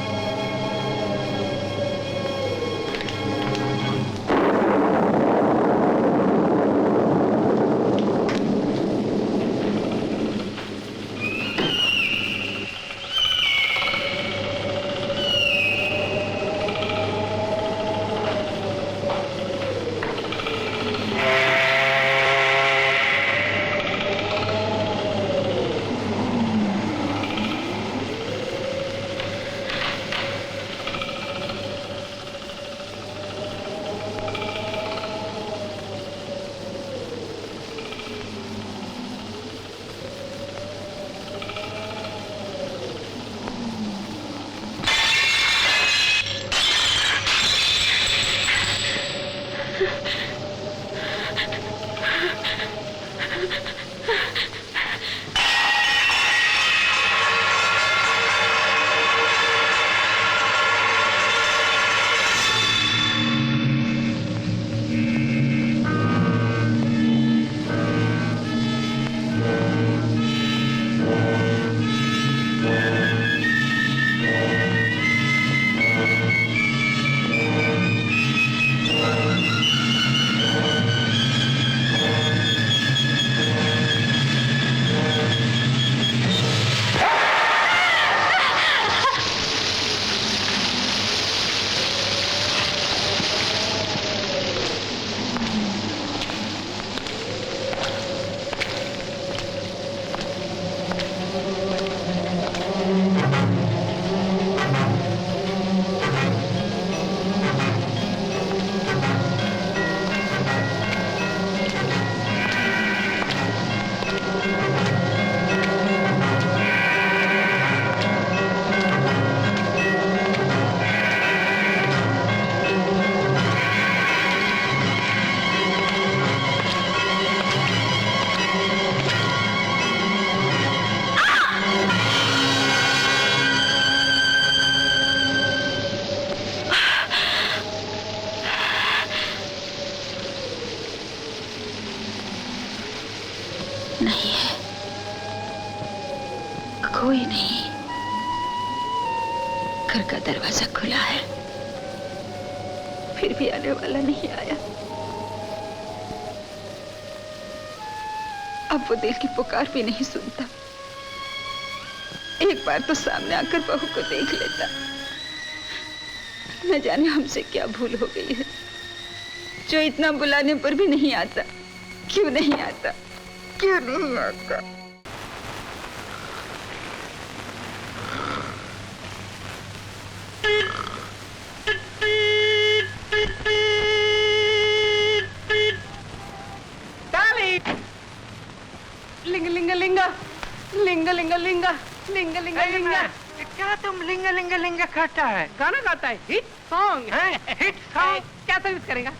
नहीं है, कोई नहीं। घर का दरवाजा खुला है, फिर भी आने वाला नहीं आया। अब वो दिल की पुकार भी नहीं सुनता। एक बार तो सामने आकर बहू को देख लेता। न जाने हमसे क्या भूल हो गई है, जो इतना बुलाने पर भी नहीं आता। क्यों नहीं आता, क्यों नहीं आता? लिंग लिंग लिंग लिंग लिंग लिंग लिंग लिंग लिंग। क्या तुम लिंग लिंग लिंग करता है? गाना गाता है, हिट सॉन्ग है। Hit song? क्या सर्विस करेगा?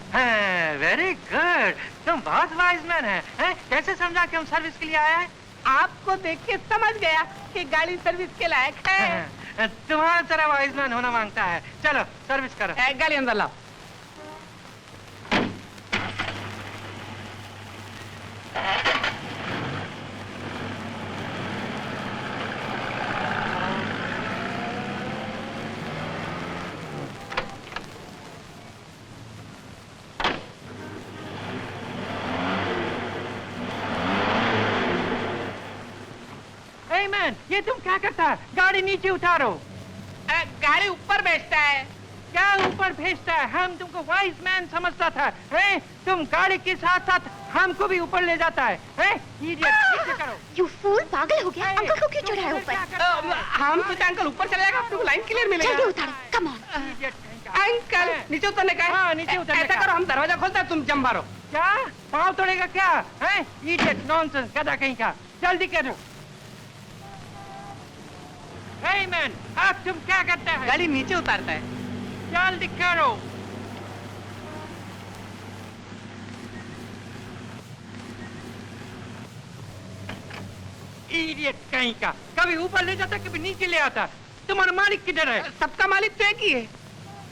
वेरी गुड, तुम बहुत वाइज मैन है। कैसे समझा कि हम सर्विस के लिए आए हैं? आपको देख के समझ गया कि गाड़ी सर्विस के लायक है। तुम्हारा तरह वाइज मैन होना मांगता है। चलो सर्विस करो। गाड़ी अंदर लाओ। ये तुम क्या करता है? गाड़ी नीचे उतारो। गाड़ी ऊपर भेजता है। क्या ऊपर भेजता है? हम तुमको वाइज मैन समझता था। तुम गाड़ी के साथ साथ हमको भी ऊपर ले जाता है। इडियट, नीचे करो। यू फूल, पागल हो गया? अंकल को क्यों चढ़ाया ऊपर? हम सोचा अंकल ऊपर चला जाएगा, अपने को लाइन क्लियर मिलेगा। जल्दी उतारो, कम ऑन। अंकल नीचे उतरने का है। हाँ, नीचे उतरने का। ऐसा करो, हम दरवाजा खोलते हैं, तुम जम मारो। क्या पाँव तोड़ेगा क्या? इडियट, नॉनसेंस, गधा कहीं का। जल्दी करो। मैन, अब तुम क्या करता है? गाड़ी नीचे उतारता है। जल्दी करो। इडियट कहीं का, कभी ऊपर ले जाता, कभी नीचे ले आता। तुम्हारा मालिक किधर है? सबका मालिक तो एक ही है।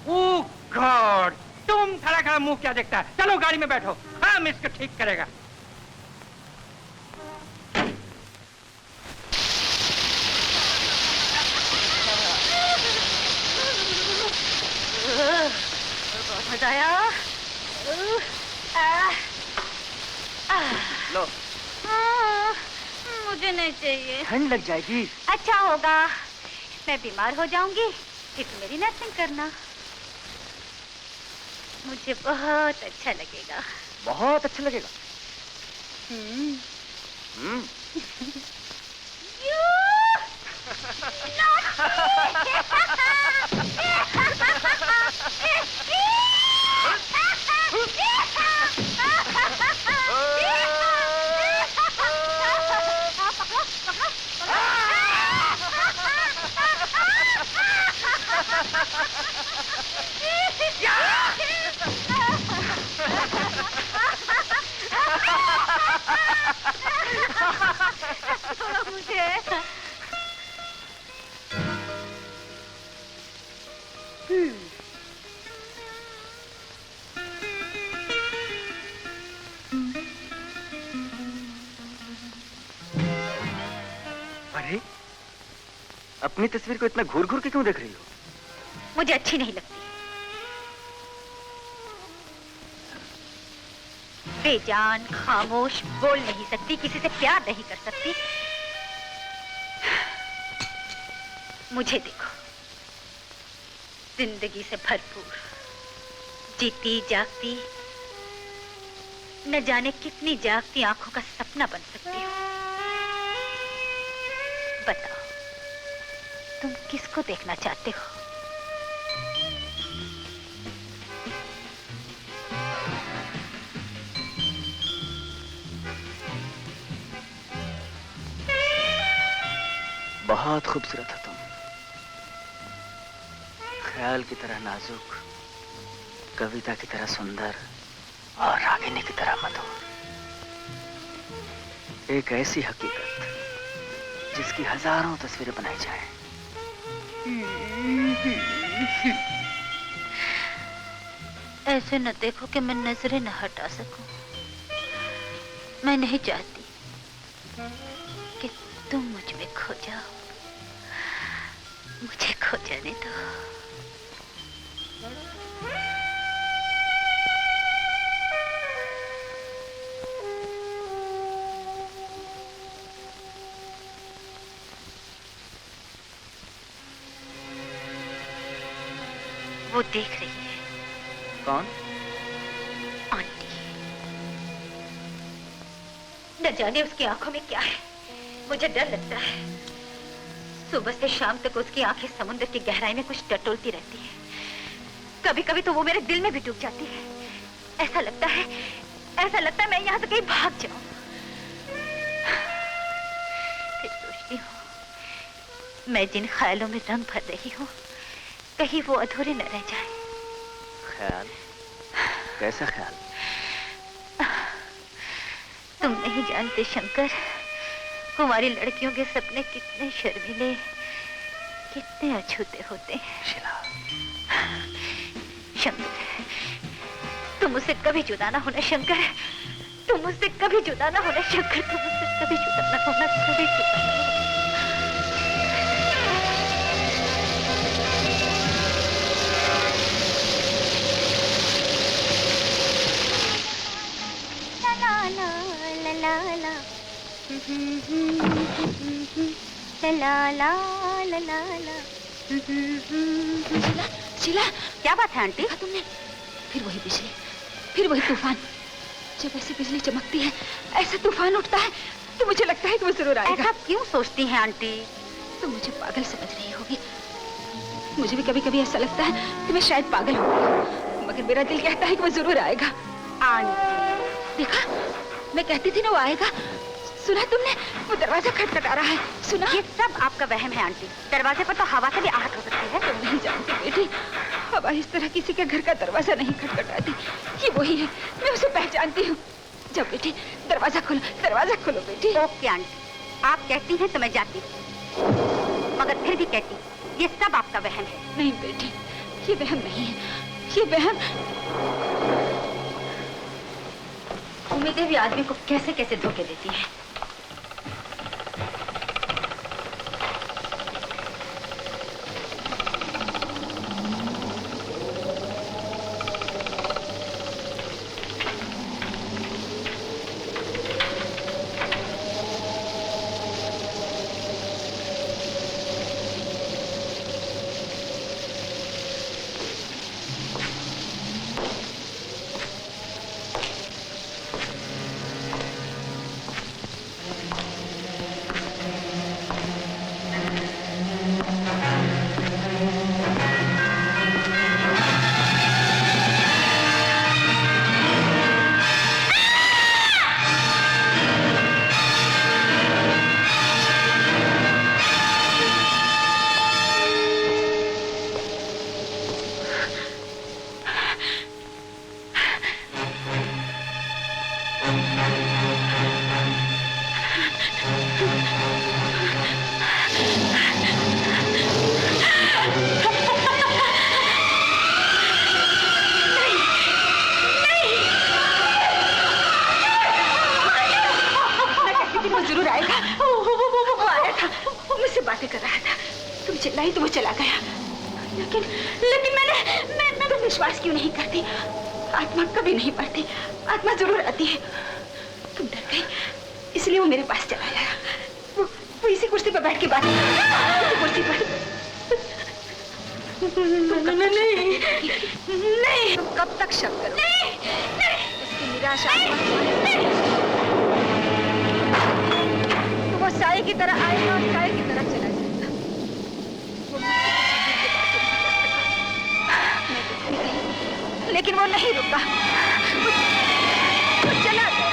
ओह गॉड, तुम खड़ा खड़ा मुंह क्या देखता है? चलो गाड़ी में बैठो, हम इसको ठीक करेगा। बहुत मजा आया। लो, मुझे नहीं चाहिए। ठंड लग जाएगी। अच्छा होगा, मैं बीमार हो जाऊंगी, फिर तुम मेरी नर्सिंग करना। मुझे बहुत अच्छा लगेगा। बहुत अच्छा लगेगा। अरे, अपनी तस्वीर को इतना घूर घूर के क्यों देख रही हो? मुझे अच्छी नहीं लगती। बेजान, खामोश, बोल नहीं सकती, किसी से प्यार नहीं कर सकती। मुझे देखो, जिंदगी से भरपूर, जीती जागती, न जाने कितनी जागती आंखों का सपना बन सकती हो। बताओ, तुम किसको देखना चाहते हो? बहुत खूबसूरत है तुम, ख्याल की तरह नाजुक, कविता की तरह सुंदर और रागिनी की तरह मधुर। एक ऐसी हकीकत जिसकी हजारों तस्वीरें बनाई जाएं। ऐसे न देखो कि मैं नजरें न हटा सकूं। मैं नहीं चाहती कि तुम मुझ में खो जाओ। मुझे खो जाने दो। वो देख रही है। कौन? आंटी। न जाने उसकी आंखों में क्या है, मुझे डर लगता है। सुबह से शाम तक उसकी आंखें समुद्र की गहराई में कुछ टटोलती रहती है। कभी कभी तो वो मेरे दिल में भी डूब जाती है। ऐसा लगता है मैं यहाँ से कहीं भाग जाऊं। फिर सोचती हूँ मैं जिन ख्यालों में रंग भर रही हूँ कहीं वो अधूरे न रह जाए। ख्याल? कैसा ख्याल? तुम नहीं जानते शंकर, हमारी लड़कियों के सपने कितने शर्मीले, कितने अछूते होते हैं। शीला। शंकर, तुम मुझसे कभी जुदा ना होना शंकर। तुम मुझसे कभी जुदा ना होना शंकर। तुम मुझसे कभी जुदा ना होना, कभी जुदा ना होना। ला ला ला ला ला। शीला, क्या बात है आंटी? देखा तुमने? फिर वही बिजली, फिर वही तूफान। जब ऐसी बिजली चमकती है, ऐसा तूफान उठता है, तो मुझे लगता है कि वो जरूर आएगा। ऐसा क्यों सोचती हैं आंटी? तुम मुझे पागल समझ रही होगी। मुझे भी कभी कभी ऐसा लगता है कि मैं शायद पागल हो गई, मगर मेरा दिल कहता है कि वो जरूर आएगा। आंटी, देखा, मैं कहती थी ना वो आएगा। सुना तुमने? वो दरवाजा खटखटा रहा है। सुना? ये सब आपका वहम है आंटी। दरवाजे पर तो हवा से भी आहट हो सकती है। तुम नहीं जानती बेटी, हवा इस तरह किसी के घर का दरवाजा नहीं खटखटाती। ये वही है, मैं उसे पहचानती हूँ। जाओ बेटी, दरवाजा खोलो बेटी। ओके आंटी, आप कहती हैं तो मैं जाती हूँ, मगर फिर भी कहती हूँ ये सब आपका वहम है। नहीं बेटी, ये वहम नहीं है, ये वहम। उम्मीदें भी आदमी को कैसे कैसे धोखे देती है। चिल्लाई तो वो चला गया। लेकिन मैं विश्वास क्यों नहीं करती? आत्मा कभी नहीं मरती, आत्मा जरूर आती है। तुम डर गई, इसलिए वो मेरे पास चला आया। वो इसी कुर्सी पर बैठ के बात कुर्सी पर। नहीं, तुम कब तक शक करोगे? उसकी निराशा तो वो साए की तरह आएगा और साए की तरह चला जाएगा। लेकिन वो नहीं रुका, वो चला गया।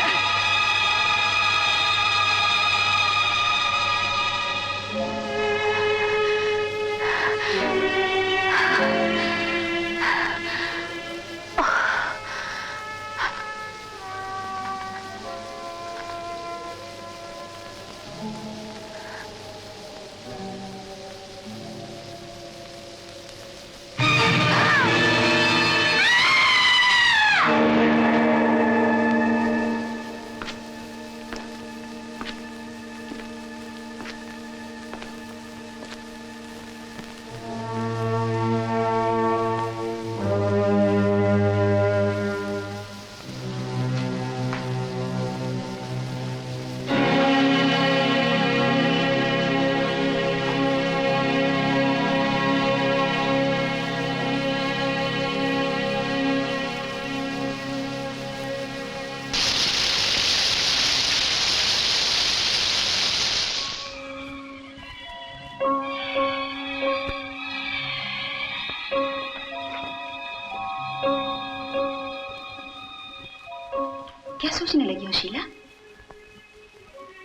क्या सोचने लगी हो शीला?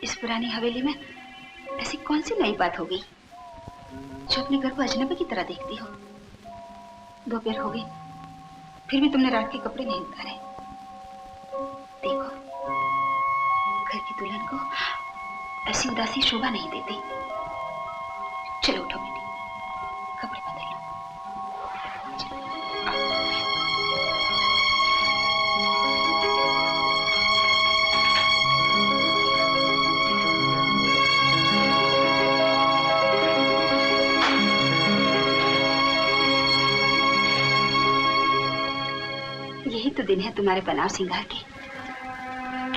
इस पुरानी हवेली में ऐसी कौन सी नई बात हो गई जो अपने घर को अजनबी की तरह देखती हो? दोपहर हो गई, फिर भी तुमने रात के कपड़े नहीं उतारे। देखो, घर की दुल्हन को ऐसी उदासी शोभा नहीं देती। चलो उठो बेटी, कपड़े बदल लो। यही तो दिन है तुम्हारे बनाव सिंगार के।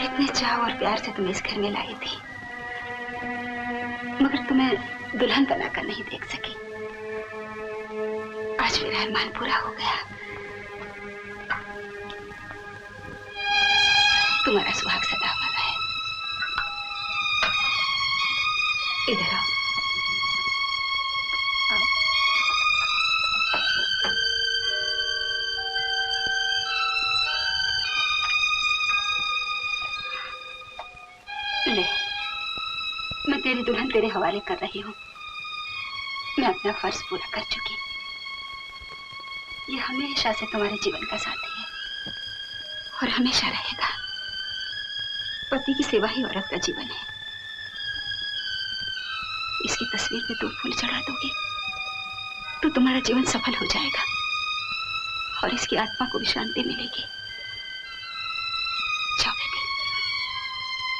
कितने चाव और प्यार से तुम्हें इस घर में लाई थी, मगर तुम्हें दुल्हन बनाकर नहीं देख सकी। आज मेरा अरमान पूरा हो गया। तुम्हारा सुहाग सदा अमर है। इधर आओ। ले, मैं तेरी दुल्हन तेरे हवाले कर रही हूँ। मैं अपना फर्ज पूरा कर चुकी। ये हमेशा से तुम्हारे जीवन का साथी है और हमेशा रहेगा। पति की सेवा ही औरत का जीवन है। इसकी तस्वीर पे दो फूल चढ़ा दोगे तो तुम्हारा जीवन सफल हो जाएगा और इसकी आत्मा को भी शांति मिलेगी। जाओ बेटी,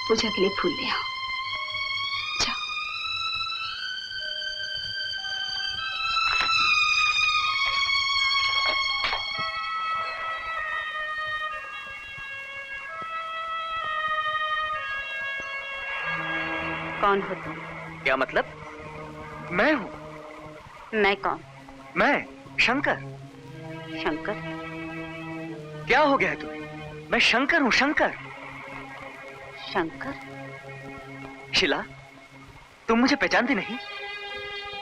पूजा के लिए फूल ले आओ। जाओ। कौन हो तुम? क्या मतलब? मैं हूँ। मैं कौन? मैं शंकर। शंकर? क्या हो गया है तुम्हें? मैं शंकर हूँ, शंकर। शंकर? शीला, तुम मुझे पहचानती नहीं?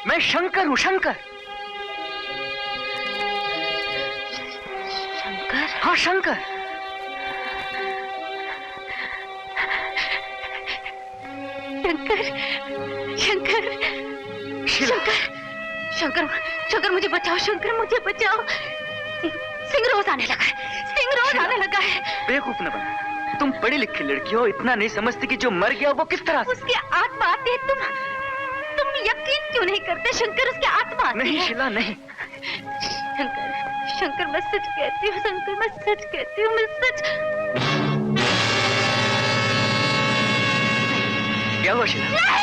मैं शंकर हूँ, शंकर। शंकर? हाँ, शंकर। शंकर, शंकर, शीला। शंकर, शंकर मुझे बचाओ, शंकर मुझे बचाओ। सिंगरोज आने लगा है, सिंगरोज आने लगा है। बेवकूफ न बना। तुम पढ़ी लिखी लड़की हो, इतना नहीं समझती कि जो मर गया वो किस तरह से? उसकी आत्मा आती है। तुम यकीन क्यों नहीं करते? शंकर, उसकी आत्मा आती नहीं है। शीला, नहीं। शंकर, शंकर मैं सच कहती हूँ, शंकर मैं सच कहती हूँ, मैं सच। क्या हुआ शीला?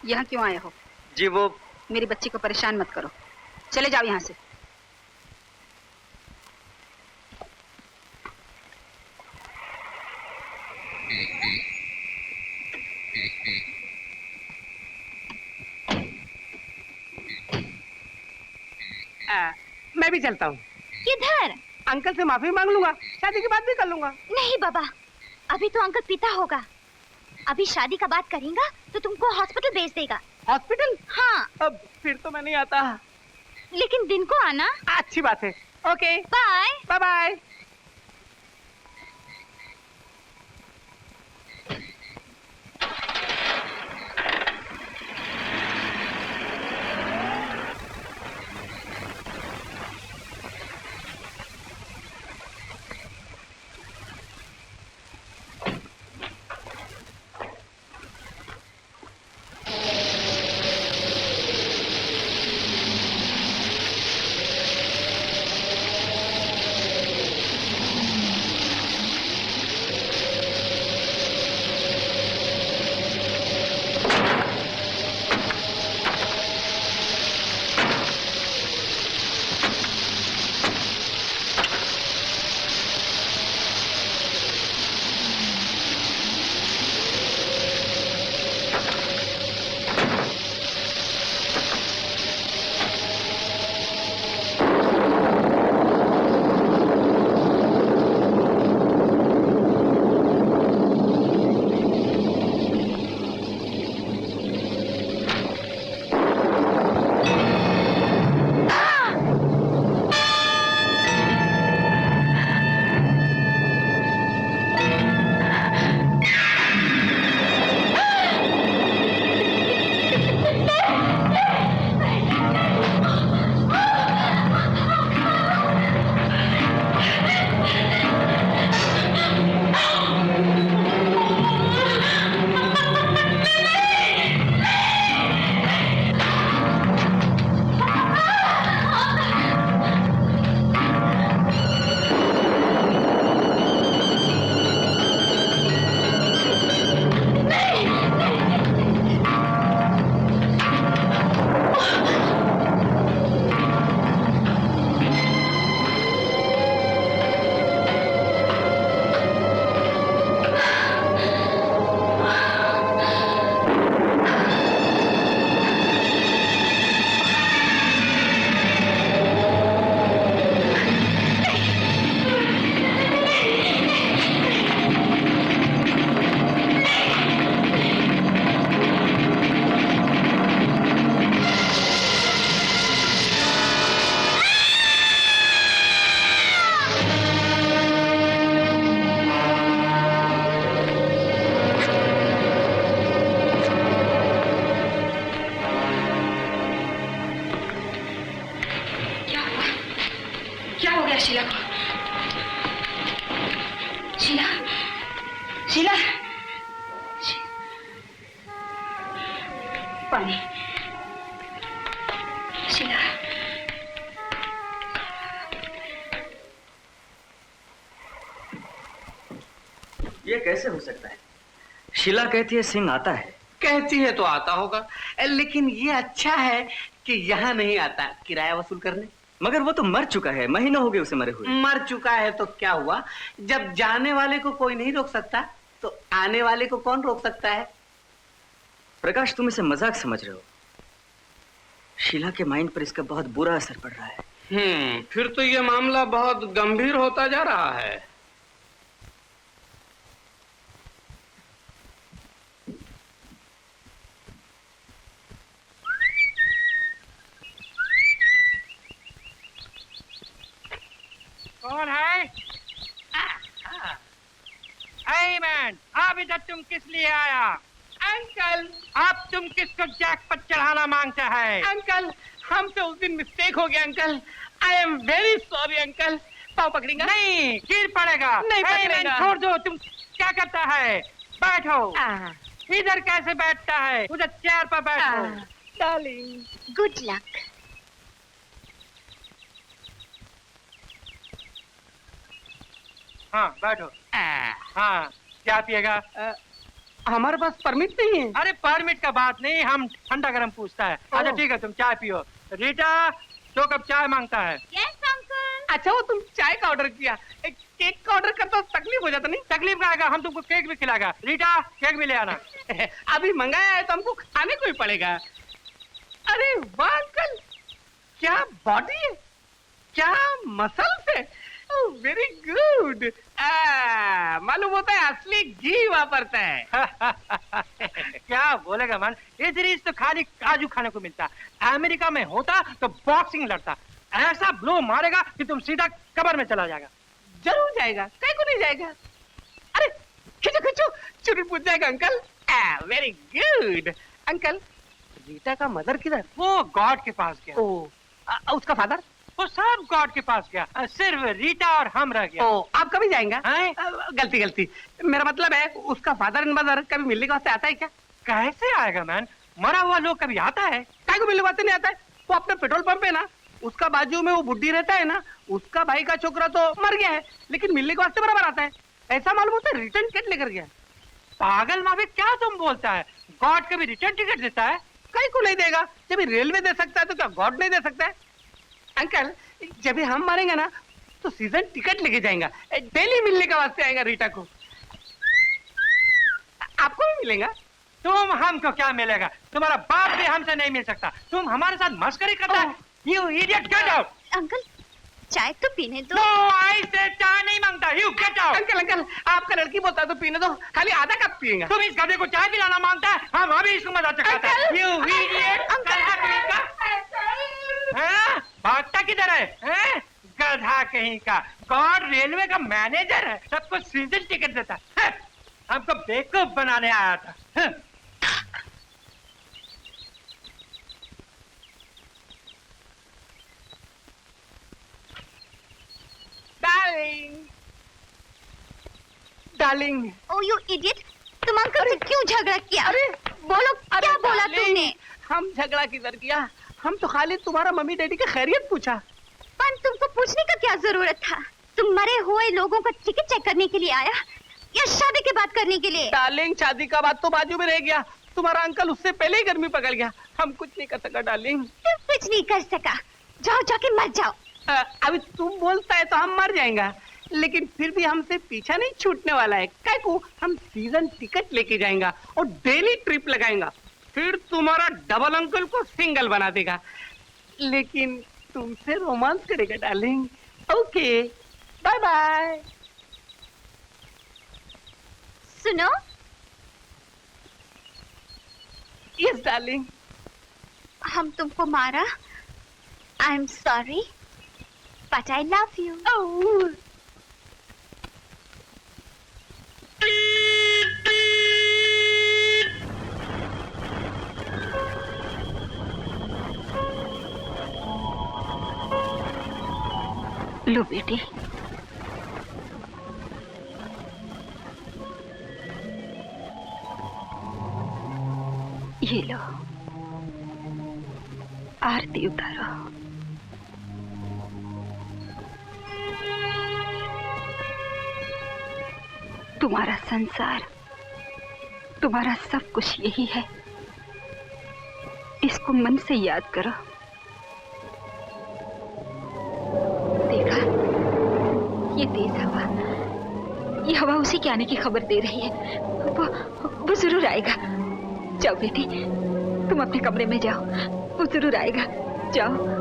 यहाँ क्यों आए हो? जी वो मेरी बच्ची को परेशान मत करो। चले जाओ यहाँ से। मैं भी चलता हूँ। किधर? अंकल से माफी मांग लूंगा, शादी की बात भी कर लूंगा। नहीं बाबा, अभी तो अंकल पिता होगा। अभी शादी का बात करेगा तो तुमको हॉस्पिटल भेज देगा। हॉस्पिटल? हाँ। अब फिर तो मैं नहीं आता। लेकिन दिन को आना। अच्छी बात है। Okay, bye bye bye. Sheela को। शीला, शीला, पानी। शीला, ये कैसे हो सकता है? शीला कहती है सिंह आता है। कहती है तो आता होगा, लेकिन ये अच्छा है कि यहाँ नहीं आता किराया वसूल करने। मगर वो तो मर चुका है, महीनों हो गए उसे मरे हुए। मर चुका है तो क्या हुआ? जब जाने वाले को कोई नहीं रोक सकता तो आने वाले को कौन रोक सकता है? प्रकाश, तुम इसे मजाक समझ रहे हो। शीला के माइंड पर इसका बहुत बुरा असर पड़ रहा है। फिर तो ये मामला बहुत गंभीर होता जा रहा है। कौन है? Hey man, अब इधर तुम किस लिए आया? अंकल, अब तुम किसको जैकपॉट चढ़ाना मांगता है? अंकल, हमसे उस दिन मिस्टेक हो गया uncle. I am very sorry uncle. पाँव पकड़ेगा? नहीं, गिर पड़ेगा। नहीं Hey पकड़ेगा। man, छोड़ दो। तुम क्या करता है? बैठो। इधर कैसे बैठता है? उधर चेयर पर बैठो। Darling, good luck. हाँ, बैठो। हाँ, क्या पिएगा? हमारे पास परमिट नहीं है। अरे परमिट का बात नहीं, हम ठंडा गरम पूछता है। अच्छा ठीक है, तुम चाय पियो। रीटा 2 कप चाय मांगता है। Yes uncle. अच्छा, वो तुम चाय का ऑर्डर किया, एक केक का ऑर्डर करता तो तकलीफ हो जाता नहीं? तकलीफ का आएगा, हम तुमको केक भी खिलाएगा। रीटा केक भी ले आना। अभी मंगाया है तो हमको खाने को ही पड़ेगा। अरे वाह अंकल, क्या बॉडी है, क्या मसल्स है। Very good. मालूम होता है असली घी वापरता है। क्या बोलेगा मन, इस रीज तो खाली काजू खाने को मिलता। अमेरिका में होता तो बॉक्सिंग लड़ता। ऐसा ब्लो मारेगा कि तुम सीधा कब्र में चला जाएगा। जरूर जाएगा, कहीं को नहीं जाएगा। अरे खींचो खींचो, चुरी पूछ जाएगा uncle. Very good. Uncle, Rita का मदर किधर? वो गॉड के पास गया। ओ, उसका फादर? वो सब गॉड के पास गया, सिर्फ रीटा और हम रह गया। ओ, आप कभी जाएंगे? हैं? गलती गलती, मेरा मतलब है उसका फादर एंड मदर कभी मिलने के वास्ते आता है क्या? कैसे आएगा मैन, मरा हुआ लोग कभी आता है? काय को मिलने वास्ते नहीं आता है? वो अपने पेट्रोल पंप है ना, उसका बाजू में वो बुड्ढी रहता है ना, उसका भाई का छोकरा तो मर गया है, लेकिन मिलने के वास्ते बराबर आता है। ऐसा मालूम होता है रिटर्न टिकट लेकर गया। पागल माफी, क्या तुम बोलता है? गॉड कभी रिटर्न टिकट देता है? कहीं को नहीं देगा। जब रेलवे दे सकता है तो क्या गॉड नहीं दे सकता है? अंकल, जब हम मारेंगे ना तो सीजन टिकट लेके जाएगा, डेली मिलने का वास्ते आएगा रीटा को। आपको भी मिलेगा। तुम हमको क्या मिलेगा? तुम्हारा बाप भी हमसे नहीं मिल सकता। तुम हमारे साथ मस्करी करता है। You idiot, get out! Uncle, चाय तो पीने दो। No, I से चाय नहीं मांगता। You get out! Uncle uncle, आपका लड़की बोलता है तो पीने दो, खाली आधा कप पिएगा। तुम इस गधे को चाय पिलाना मांगता है, हम अभी इसको मजा चखाते हैं। You idiot! गधा कहीं का? हाँ? भागता किधर है? हैं? गधा कहीं का। गॉड रेलवे का मैनेजर है, सबको सीजन टिकट देता है। हमको बेवकूफ बनाने आया था। हाँ? Darling, darling. Oh you idiot, तुम अंकल से क्यों झगड़ा किया? अरे बोलो, क्या बोला डार्लिंग, तुमने? हम झगड़ा किधर किया? हम तो खाली तुम्हारा मम्मी डैडी की खैरियत पूछा। पर तुमको पूछने का क्या जरूरत था? तुम मरे हुए लोगों का टिकट चेक करने के लिए आया या शादी की बात करने के लिए? डार्लिंग, शादी का बात तो बाजू में रह गया। तुम्हारा अंकल उससे पहले ही गर्मी पकड़ गया। हम कुछ नहीं कर सका डार्लिंग। तुम कुछ नहीं कर सका, जाओ जाके मर जाओ। अभी तुम बोलता है तो हम मर जाएंगे, लेकिन फिर भी हमसे पीछा नहीं छूटने वाला है। काय को हम सीजन टिकट लेके जाएंगे और डेली ट्रिप लगाएंगे। फिर तुम्हारा डबल अंकल को सिंगल बना देगा, लेकिन तुमसे रोमांस करेगा डार्लिंग। Okay, bye bye. सुनो, यस डार्लिंग। हम तुमको मारा, I am sorry, but I love you. लो बेटी, ये लो, आरती उतारो। तुम्हारा संसार, तुम्हारा सब कुछ यही है। इसको मन से याद करो। देखा, ये तेज हवा, ये हवा उसी के आने की खबर दे रही है। वो जरूर आएगा। जाओ बेटी, तुम अपने कमरे में जाओ, वो जरूर आएगा। जाओ।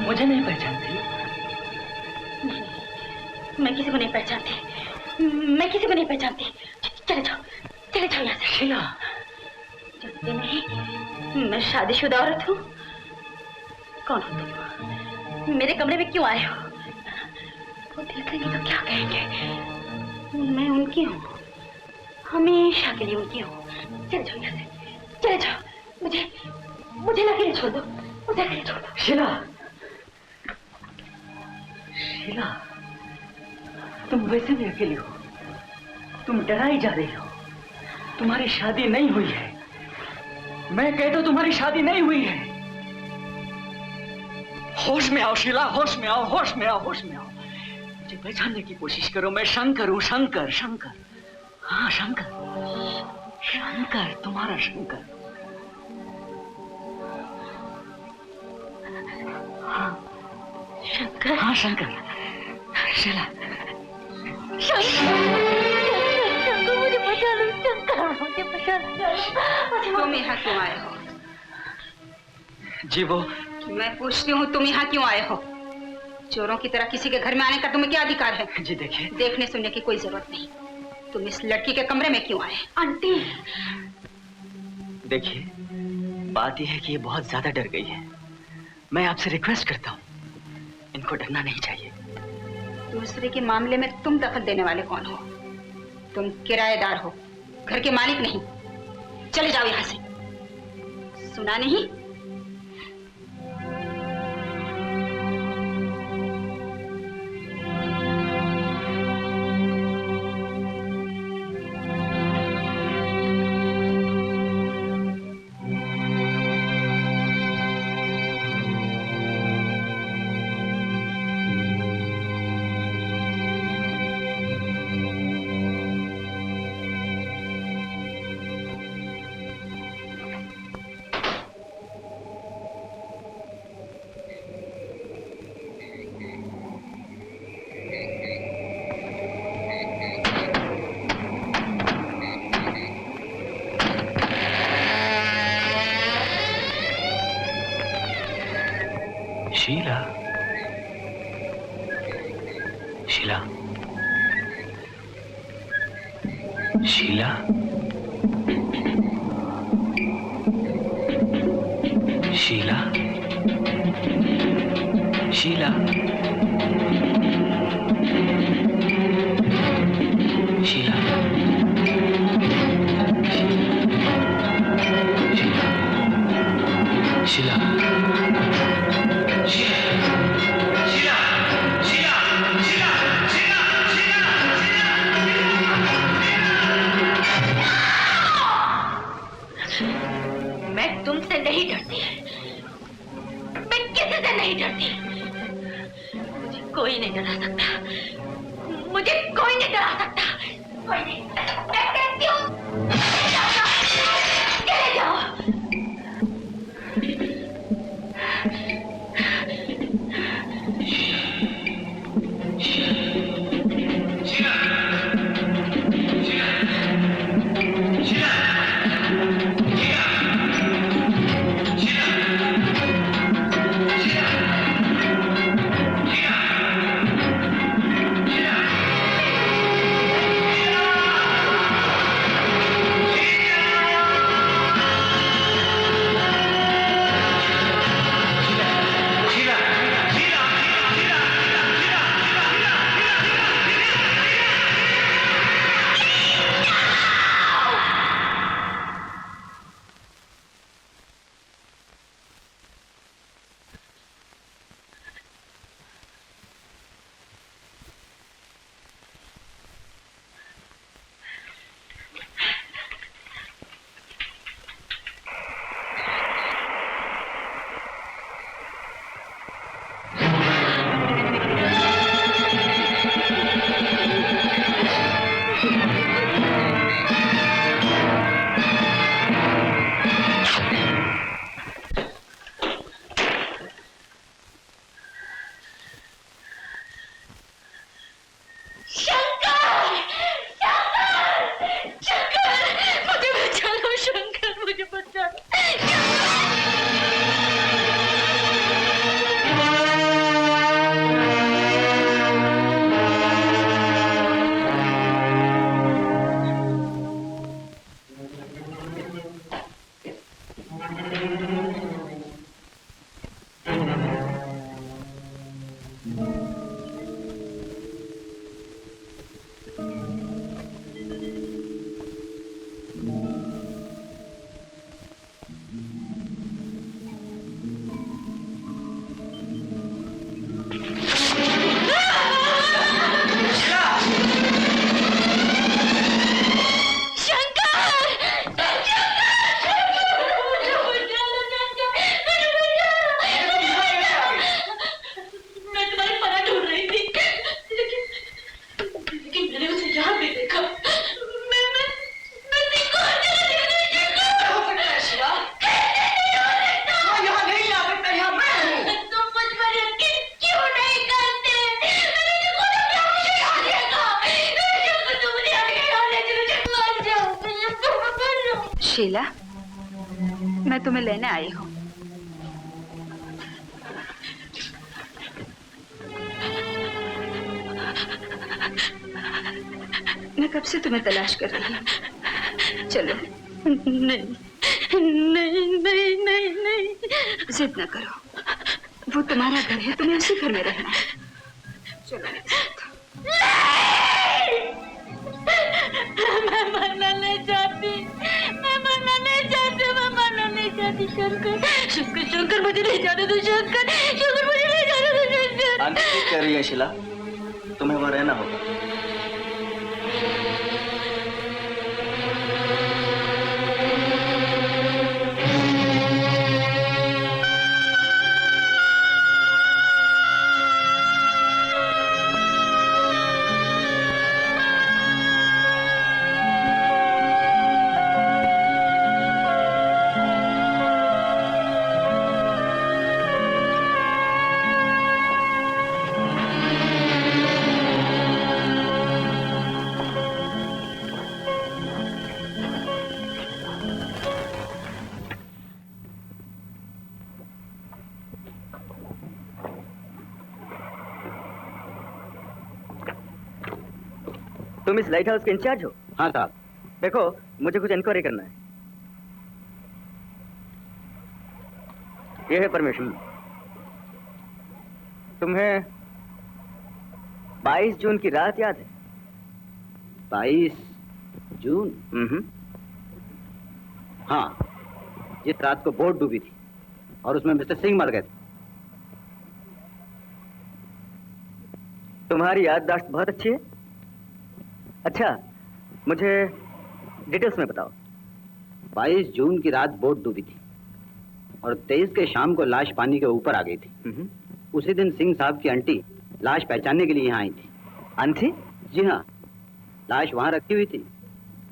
मुझे नहीं पहचानती? मैं किसी को नहीं पहचानती, मैं किसी को नहीं पहचानती। चले जाओ यहाँ से। शीला, जानते नहीं मैं शादीशुदा औरत हूँ। कौन हो तुम? मेरे कमरे में क्यों आए हो? वो देखेंगे तो क्या कहेंगे? मैं उनकी हूँ, हमेशा के लिए उनकी हूँ। चले जाओ यहाँ से, चले जाओ। मुझे अकेले छोड़ दो, मुझे अकेले छोड़ दो। शीला, शीला, तुम वैसे भी अकेली हो, तुम डराई जा रही हो। तुम्हारी शादी नहीं हुई है। मैं कहता हूं तुम्हारी शादी नहीं हुई है। होश में आओ शीला, होश में आओ, होश में आओ, होश में आओ। मुझे पहचानने की कोशिश करो। मैं शंकर हूं, शंकर, शंकर। हाँ शंकर, शंकर, तुम्हारा शंकर। हाँ शंकर, हाँ शंकर। शीला, शंकर, मुझे बचा लो, शंकर, मुझे बचा लो। तुम यहाँ क्यों आए हो? जी वो, मैं पूछती हूँ, तुम यहाँ क्यों आए हो? चोरों की तरह किसी के घर में आने का तुम्हें क्या अधिकार है? जी देखिए, देखने सुनने की कोई जरूरत नहीं। तुम इस लड़की के कमरे में क्यों आए? आंटी, देखिए बात यह है कि ये बहुत ज्यादा डर गई है। मैं आपसे रिक्वेस्ट करता हूँ, इनको डरना नहीं चाहिए। दूसरे के मामले में तुम दखल देने वाले कौन हो? तुम किराएदार हो, घर के मालिक नहीं। चले जाओ यहाँ से। सुना नहीं? शीला, शीला, शीला, शीला, शीला, शीला, शीला, मैं तुमसे नहीं डरती, मैं किसी से नहीं डरती। मुझे कोई नहीं डरा सकता, मुझे कोई नहीं डरा सकता, कोई नहीं। मैं कहती हूँ चले जाओ। शीला, मैं तुम्हें लेने आई हूँ। मैं कब से तुम्हें तलाश कर रही हूँ। चलो। नहीं नहीं नहीं नहीं नहीं, जिद न करो। वो तुम्हारा घर है, तुम्हें उसी घर में रहना है। चलो मेरे साथ। मैं मरना नहीं चाहती, मैं मरना नहीं चाहती, मैं मरना नहीं चाहती। शंकर शंकर शंकर, मुझे नहीं जाने दो शंकर, शंकर मुझे नहीं जाने दो शंकर। आंटी ठीक कह रही है शीला, तुम्हें वहां रहना होगा। तुम इस लाइट हाउस के इंचार्ज हो? हाँ साहब। देखो, मुझे कुछ इंक्वायरी करना है। यह है परमिशन। तुम्हें 22 जून की रात याद है? 22 जून? हाँ, जिस रात को बोट डूबी थी और उसमें मिस्टर सिंह मर गए थे। तुम्हारी याददाश्त बहुत अच्छी है। अच्छा, मुझे डिटेल्स में बताओ। 22 जून की रात बोट डूबी थी और 23 के शाम को लाश पानी के ऊपर आ गई थी। उसी दिन सिंह साहब की आंटी लाश पहचानने के लिए यहाँ आई थी। आंटी? जी हाँ, लाश वहाँ रखी हुई थी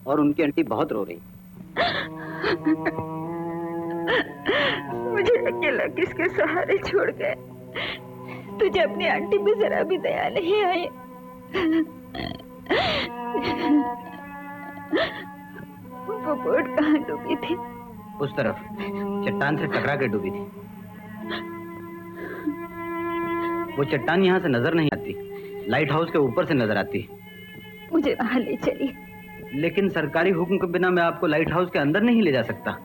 और उनकी आंटी बहुत रो रही। मुझे अकेला किसके सहारे छोड़ गए? तुझे अपनी आंटी पे जरा भी दया नहीं आई। वो बोट कहाँ डूबी थी? उस तरफ चट्टान से टकरा के डूबी थी। वो चट्टान यहाँ से नजर नहीं आती, लाइट हाउस के ऊपर से नजर आती। मुझे वहां ले चलिए। लेकिन सरकारी हुक्म के बिना मैं आपको लाइट हाउस के अंदर नहीं ले जा सकता।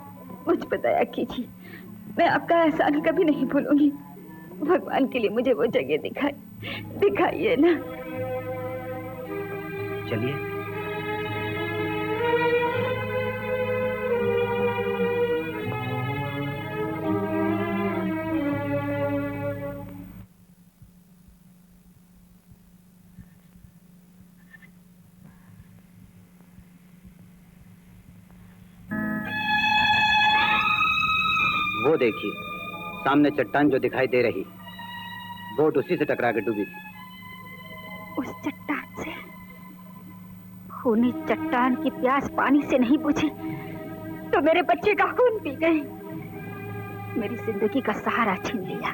मुझ पर दया कीजिए, मैं आपका एहसान कभी नहीं भूलूंगी। भगवान के लिए मुझे वो जगह दिखाइए ना। चलिए। वो देखिए, सामने चट्टान जो दिखाई दे रही, बोट उसी से टकरा के डूबी थी। उस चट्टान से? खूनी चट्टान की प्यास पानी से नहीं बुझी तो मेरे बच्चे का खून पी गई, मेरी जिंदगी का सहारा छीन लिया।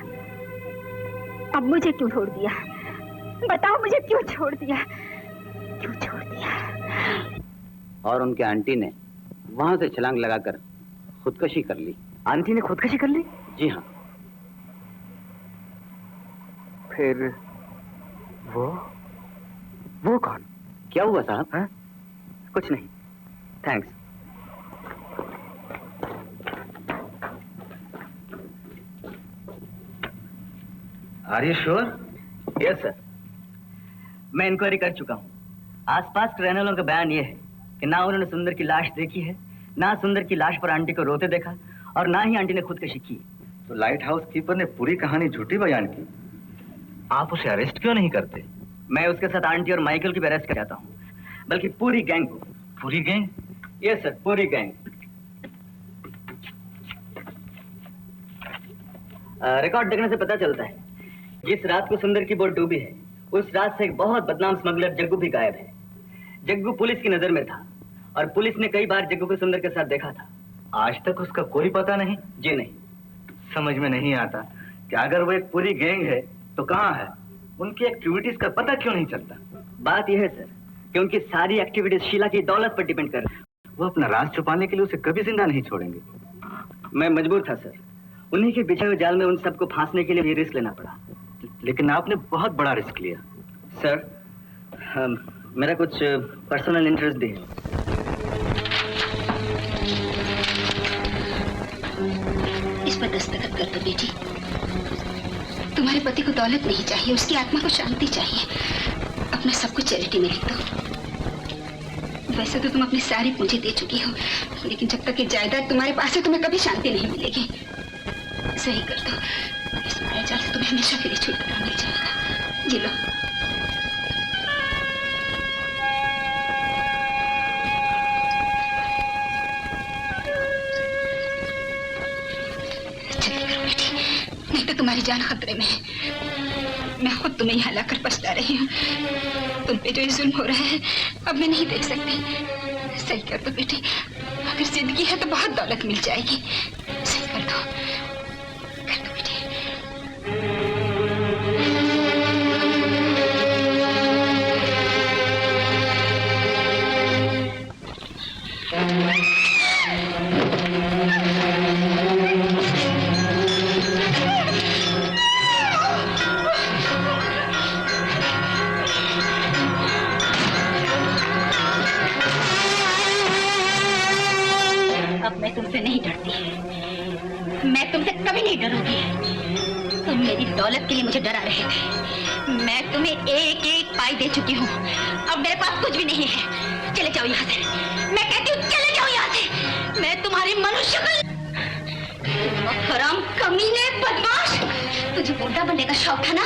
अब मुझे क्यों छोड़ दिया? बताओ, मुझे क्यों छोड़ दिया? क्यों छोड़ दिया? और उनके आंटी ने वहां से छलांग लगाकर खुदकशी कर ली। आंटी ने खुदकशी कर ली? जी हाँ। फिर वो कौन? क्या हुआ साहब? हाँ? कुछ नहीं, thanks. Are you sure? Yes sir, मैं इंक्वायरी कर चुका हूँ। आसपास के रहने वालों का बयान यह है कि ना उन्होंने सुंदर की लाश देखी है, ना सुंदर की लाश पर आंटी को रोते देखा, और ना ही आंटी ने खुदकशी की। तो लाइट हाउस कीपर ने पूरी कहानी झूठी बयान की। आप उसे अरेस्ट क्यों नहीं करते? मैं उसके साथ आंटी और माइकल की भी अरेस्ट कर जाता हूँ, बल्कि पूरी गैंग को। पूरी गैंग? यस सर, पूरी गैंग। रिकॉर्ड देखने से पता चलता है जिस रात को सुंदर की बोट डूबी है, उस रात से एक बहुत बदनाम स्मगलर जग्गू भी गायब है। जग्गू पुलिस की नजर में था और पुलिस ने कई बार जग्गू को सुंदर के साथ देखा था। आज तक उसका कोई पता नहीं? जी नहीं। समझ में नहीं आता कि अगर वो एक पूरी गैंग है तो कहाँ है? उनकी एक्टिविटीज का पता क्यों नहीं चलता? बात यह है सर कि उनकी सारी एक्टिविटीज शीला की दौलत पर डिपेंड कर रही है। वो अपना राज छुपाने के लिए उसे कभी जिंदा नहीं छोड़ेंगे। मैं मजबूर था सर, उन्हीं के बिछे हुए जाल में उन सबको फांसने के लिए ये रिस्क लेना पड़ा। लेकिन आपने बहुत बड़ा रिस्क लिया। सर, मेरा कुछ पर्सनल इंटरेस्ट भी है। इस पर दस्तखत कर दो बेटी। तुम्हारे पति को दौलत नहीं चाहिए, उसकी आत्मा को शांति चाहिए। अपना सब कुछ चैरिटी में लिख दो। वैसे तो तुम अपनी सारी पूंजी दे चुकी हो, लेकिन जब तक ये जायदाद तुम्हारे पास है तुम्हें कभी शांति नहीं मिलेगी। सही कर दो, इस माया जाल से तुम्हें हमेशा के लिए छुटकारा मिल जाएगा। जी लो। जल्दी करो बेटी, नहीं तो तुम्हारी जान खतरे में है। मैं खुद तुम्हें यहाँ लाकर पछता रही हूँ। तुम पे जो ये जुल्म हो रहा है अब मैं नहीं देख सकती। सही कर दो बेटी, अगर जिंदगी है तो बहुत दौलत मिल जाएगी। सही कर दो बेटी। अब मैं तुमसे नहीं डरती, मैं तुमसे कभी नहीं डरूंगी। तुम मेरी दौलत के लिए मुझे डरा रहे थे। मैं तुम्हें एक एक पाई दे चुकी हूँ, अब मेरे पास कुछ भी नहीं है। चले जाओ यहाँ से, मैं कहती हूँ चले जाओ यहाँ से। मैं तुम्हारी मनुष्य हराम कमीने बदमाश, तुझे बुढ़ा बनने का शौक था ना,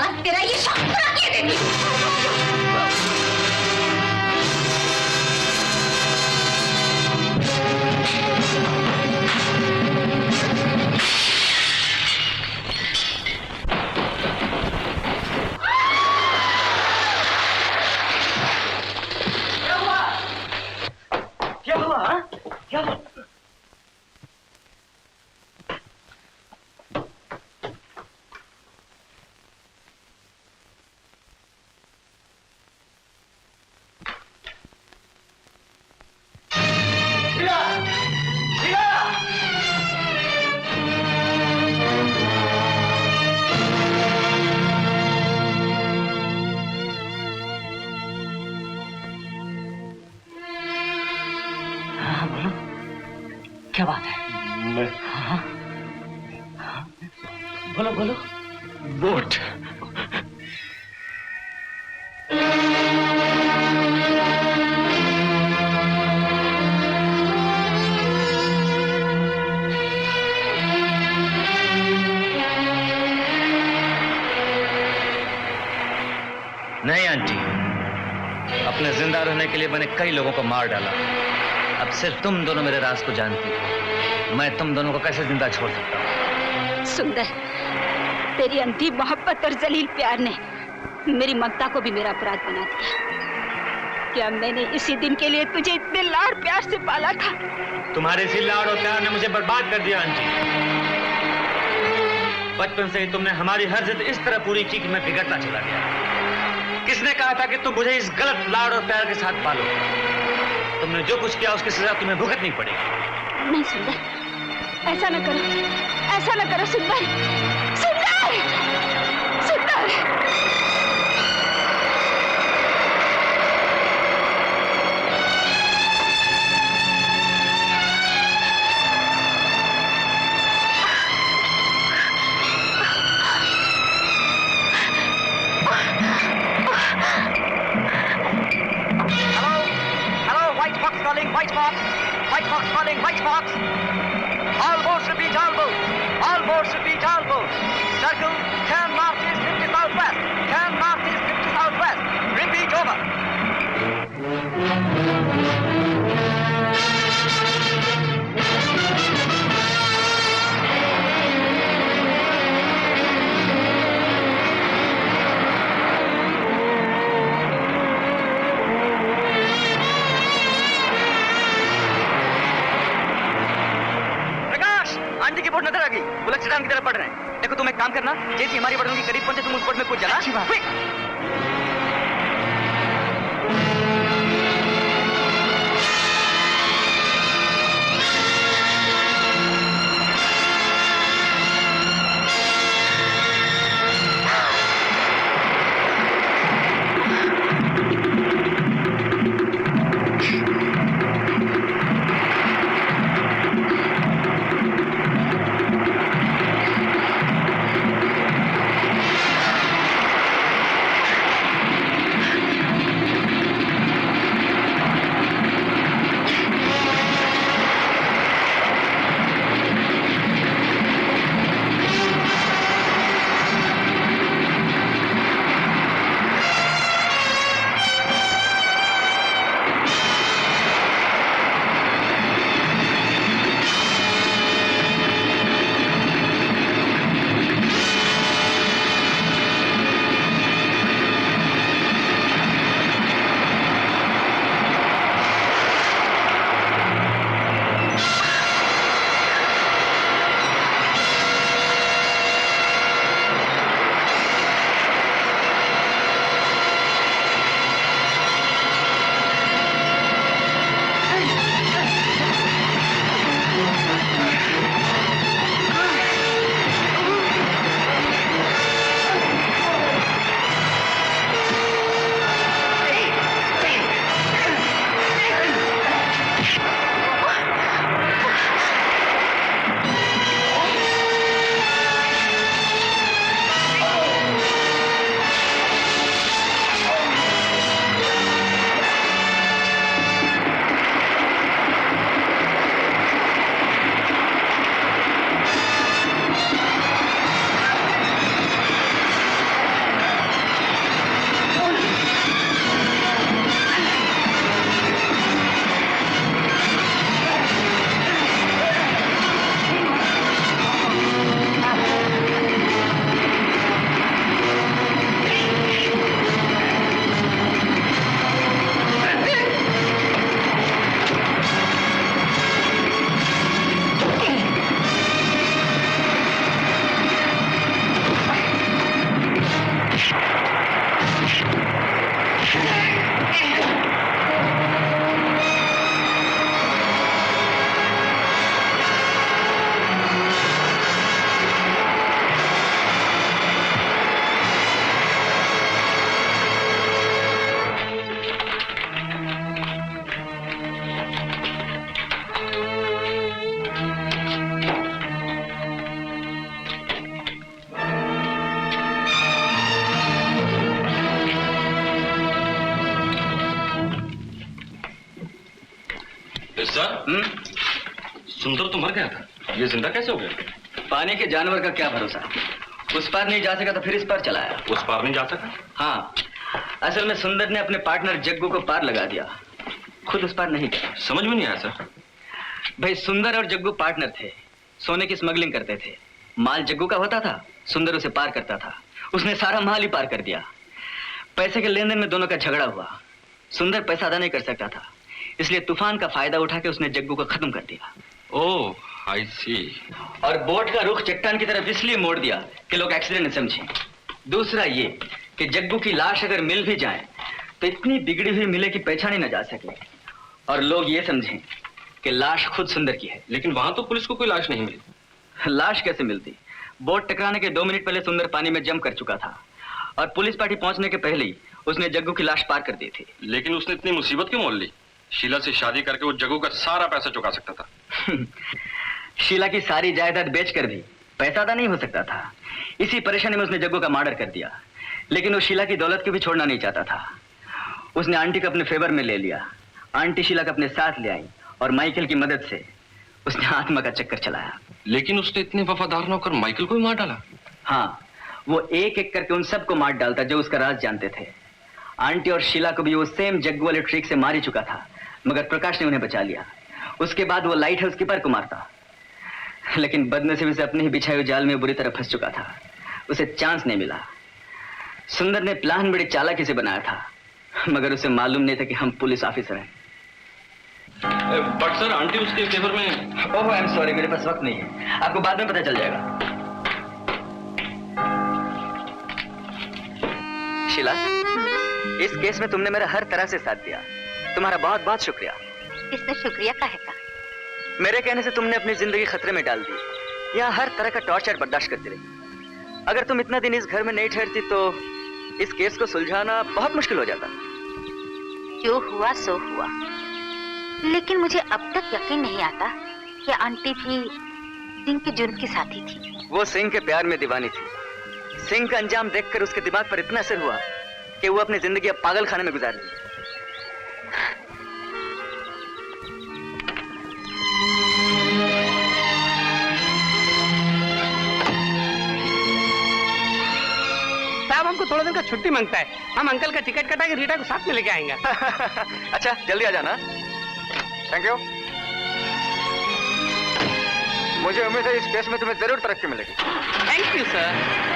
आज तेरा ये शौक पूरा किया देगी। क्या बात है? मैं बोलो बोलो। बोट। नहीं आंटी, अपने जिंदा रहने के लिए मैंने कई लोगों को मार डाला। अब सिर्फ तुम दोनों मेरे राज को जानती हो। मैं तुम दोनों को कैसे जिंदा छोड़ सकता हूँ? सुंदर, तेरी अंधी मोहब्बत और जलील प्यार ने मेरी ममता को भी मेरा अपराध बना दिया। क्या मैंने इसी दिन के लिए तुझे इतने लाड़ प्यार से पाला था? तुम्हारे इसी लाड़ और प्यार ने मुझे बर्बाद कर दिया आंटी। बचपन से ही तुमने हमारी हर जिद इस तरह पूरी की कि मैं बिगड़ता चला गया। किसने कहा था कि तुम मुझे इस गलत लाड़ और प्यार के साथ पालो? तुमने जो कुछ किया उसकी सजा तुम्हें भुगतनी पड़ेगी। नहीं सुंदर, ऐसा न करो, ऐसा न करो सुंदर, सुंदर, सुंदर। White Fox calling, White Fox. All boats repeat, all boats. All boats repeat, all boats. Circle, turn northeast 50 southwest. Turn northeast 50 southwest. Repeat, over. Aunty की बोट नजर आ गई, बुलक चट्टान की तरफ बढ़ रहे हैं। देखो तुम एक काम करना, जैसे हमारी बोट के करीब पहुंचे तुम उस बोट में कूद जाना। क्विक। सुंदर तो मर गया था, ये जिंदा कैसे हो गया? पानी के जानवर का क्या भरोसा, उस पार नहीं जा सका तो फिर इस पार चला आया। उस पार नहीं जा सका? हाँ, असल में सुंदर ने अपने पार्टनर जग्गू को पार लगा दिया, खुद उस पार नहीं गया। समझ में नहीं आया सर। भाई सुंदर और जग्गू पार्टनर थे, सोने की स्मगलिंग करते थे। माल जग्गू का होता था, सुंदर उसे पार करता था। उसने सारा माल ही पार कर दिया। पैसे के लेन देन में दोनों का झगड़ा हुआ। सुंदर पैसा अदा नहीं कर सकता था, इसलिए तूफान का फायदा उठा के उसने जग्गू को खत्म कर दिया। ओह, आई सी। और बोट का रुख चट्टान की तरफ इसलिए मोड़ दिया कि लोग एक्सीडेंट न समझें। दूसरा ये कि जग्गू की लाश अगर मिल भी जाए तो इतनी बिगड़ी हुई मिले कि पहचानी न जा सके और लोग ये समझें कि लाश खुद सुंदर की है। लेकिन वहां तो पुलिस को कोई लाश नहीं मिली। लाश कैसे मिलती? बोट टकराने के 2 मिनट पहले सुंदर पानी में जम कर चुका था और पुलिस पार्टी पहुंचने के पहले ही उसने जग्गू की लाश पार कर दी थी। लेकिन उसने इतनी मुसीबत क्यों मोल ली? शीला से शादी करके वो जग्गू का सारा पैसा चुका सकता था। शीला की सारी जायदाद बेचकर भी पैसा अदा नहीं हो सकता था। इसी परेशानी में उसने जग्गू का मर्डर कर दिया। लेकिन वो शीला की दौलत को भी छोड़ना नहीं चाहता था। उसने आंटी को अपने फेवर में ले लिया। आंटी शीला को अपने साथ ले आई और माइकल की मदद से उसने आत्मा का चक्कर चलाया। लेकिन उसने इतने वफादार न होकर माइकल को ही मार डाला। हाँ, वो एक एक करके उन सबको मार डालता जो उसका राज जानते थे। आंटी और शीला को भी वो सेम जग्गू वाले ट्रिक से मार ही चुका था, मगर प्रकाश ने उन्हें बचा लिया। उसके बाद वो लाइट हाउस कीपर को मारता, लेकिन बदनसीबी से अपने ही बिछाए हुए जाल में बुरी तरह फंस चुका था। उसे चांस नहीं मिला। सुंदर ने प्लान बड़ी चालाकी से बनाया था, मगर उसे मालूम नहीं था कि हम पुलिस ऑफिसर हैं। बट सर, आंटी उसके फेवर में। ओह, आई एम सॉरी, मेरे पास वक्त नहीं है। आपको बाद में पता चल जाएगा। शीला, इस केस में तुमने मेरा हर तरह से साथ दिया। तुम्हारा बहुत बहुत शुक्रिया। इसमें शुक्रिया का है का? मेरे कहने से तुमने अपनी जिंदगी खतरे में डाल दी। यहाँ हर तरह का टॉर्चर बर्दाश्त करती रही। अगर तुम इतना दिन इस घर में नहीं ठहरती तो इस केस को सुलझाना बहुत मुश्किल हो जाता। जो हुआ सो हुआ, लेकिन मुझे अब तक यकीन नहीं आता कि आंटी भी सिंह के जुर्म की साथी थी। वो सिंह के प्यार में दीवानी थी। सिंह का अंजाम देखकर उसके दिमाग पर इतना असर हुआ कि वो अपनी जिंदगी अब पागल खाने में गुजार दी। साहब हमको थोड़ा दिन का छुट्टी मांगता है। हम अंकल का टिकट कटा के रीटा को साथ में लेके आएंगे। अच्छा, जल्दी आ जाना। Thank you. मुझे उम्मीद है इस केस में तुम्हें जरूर तरक्की मिलेगी। Thank you sir.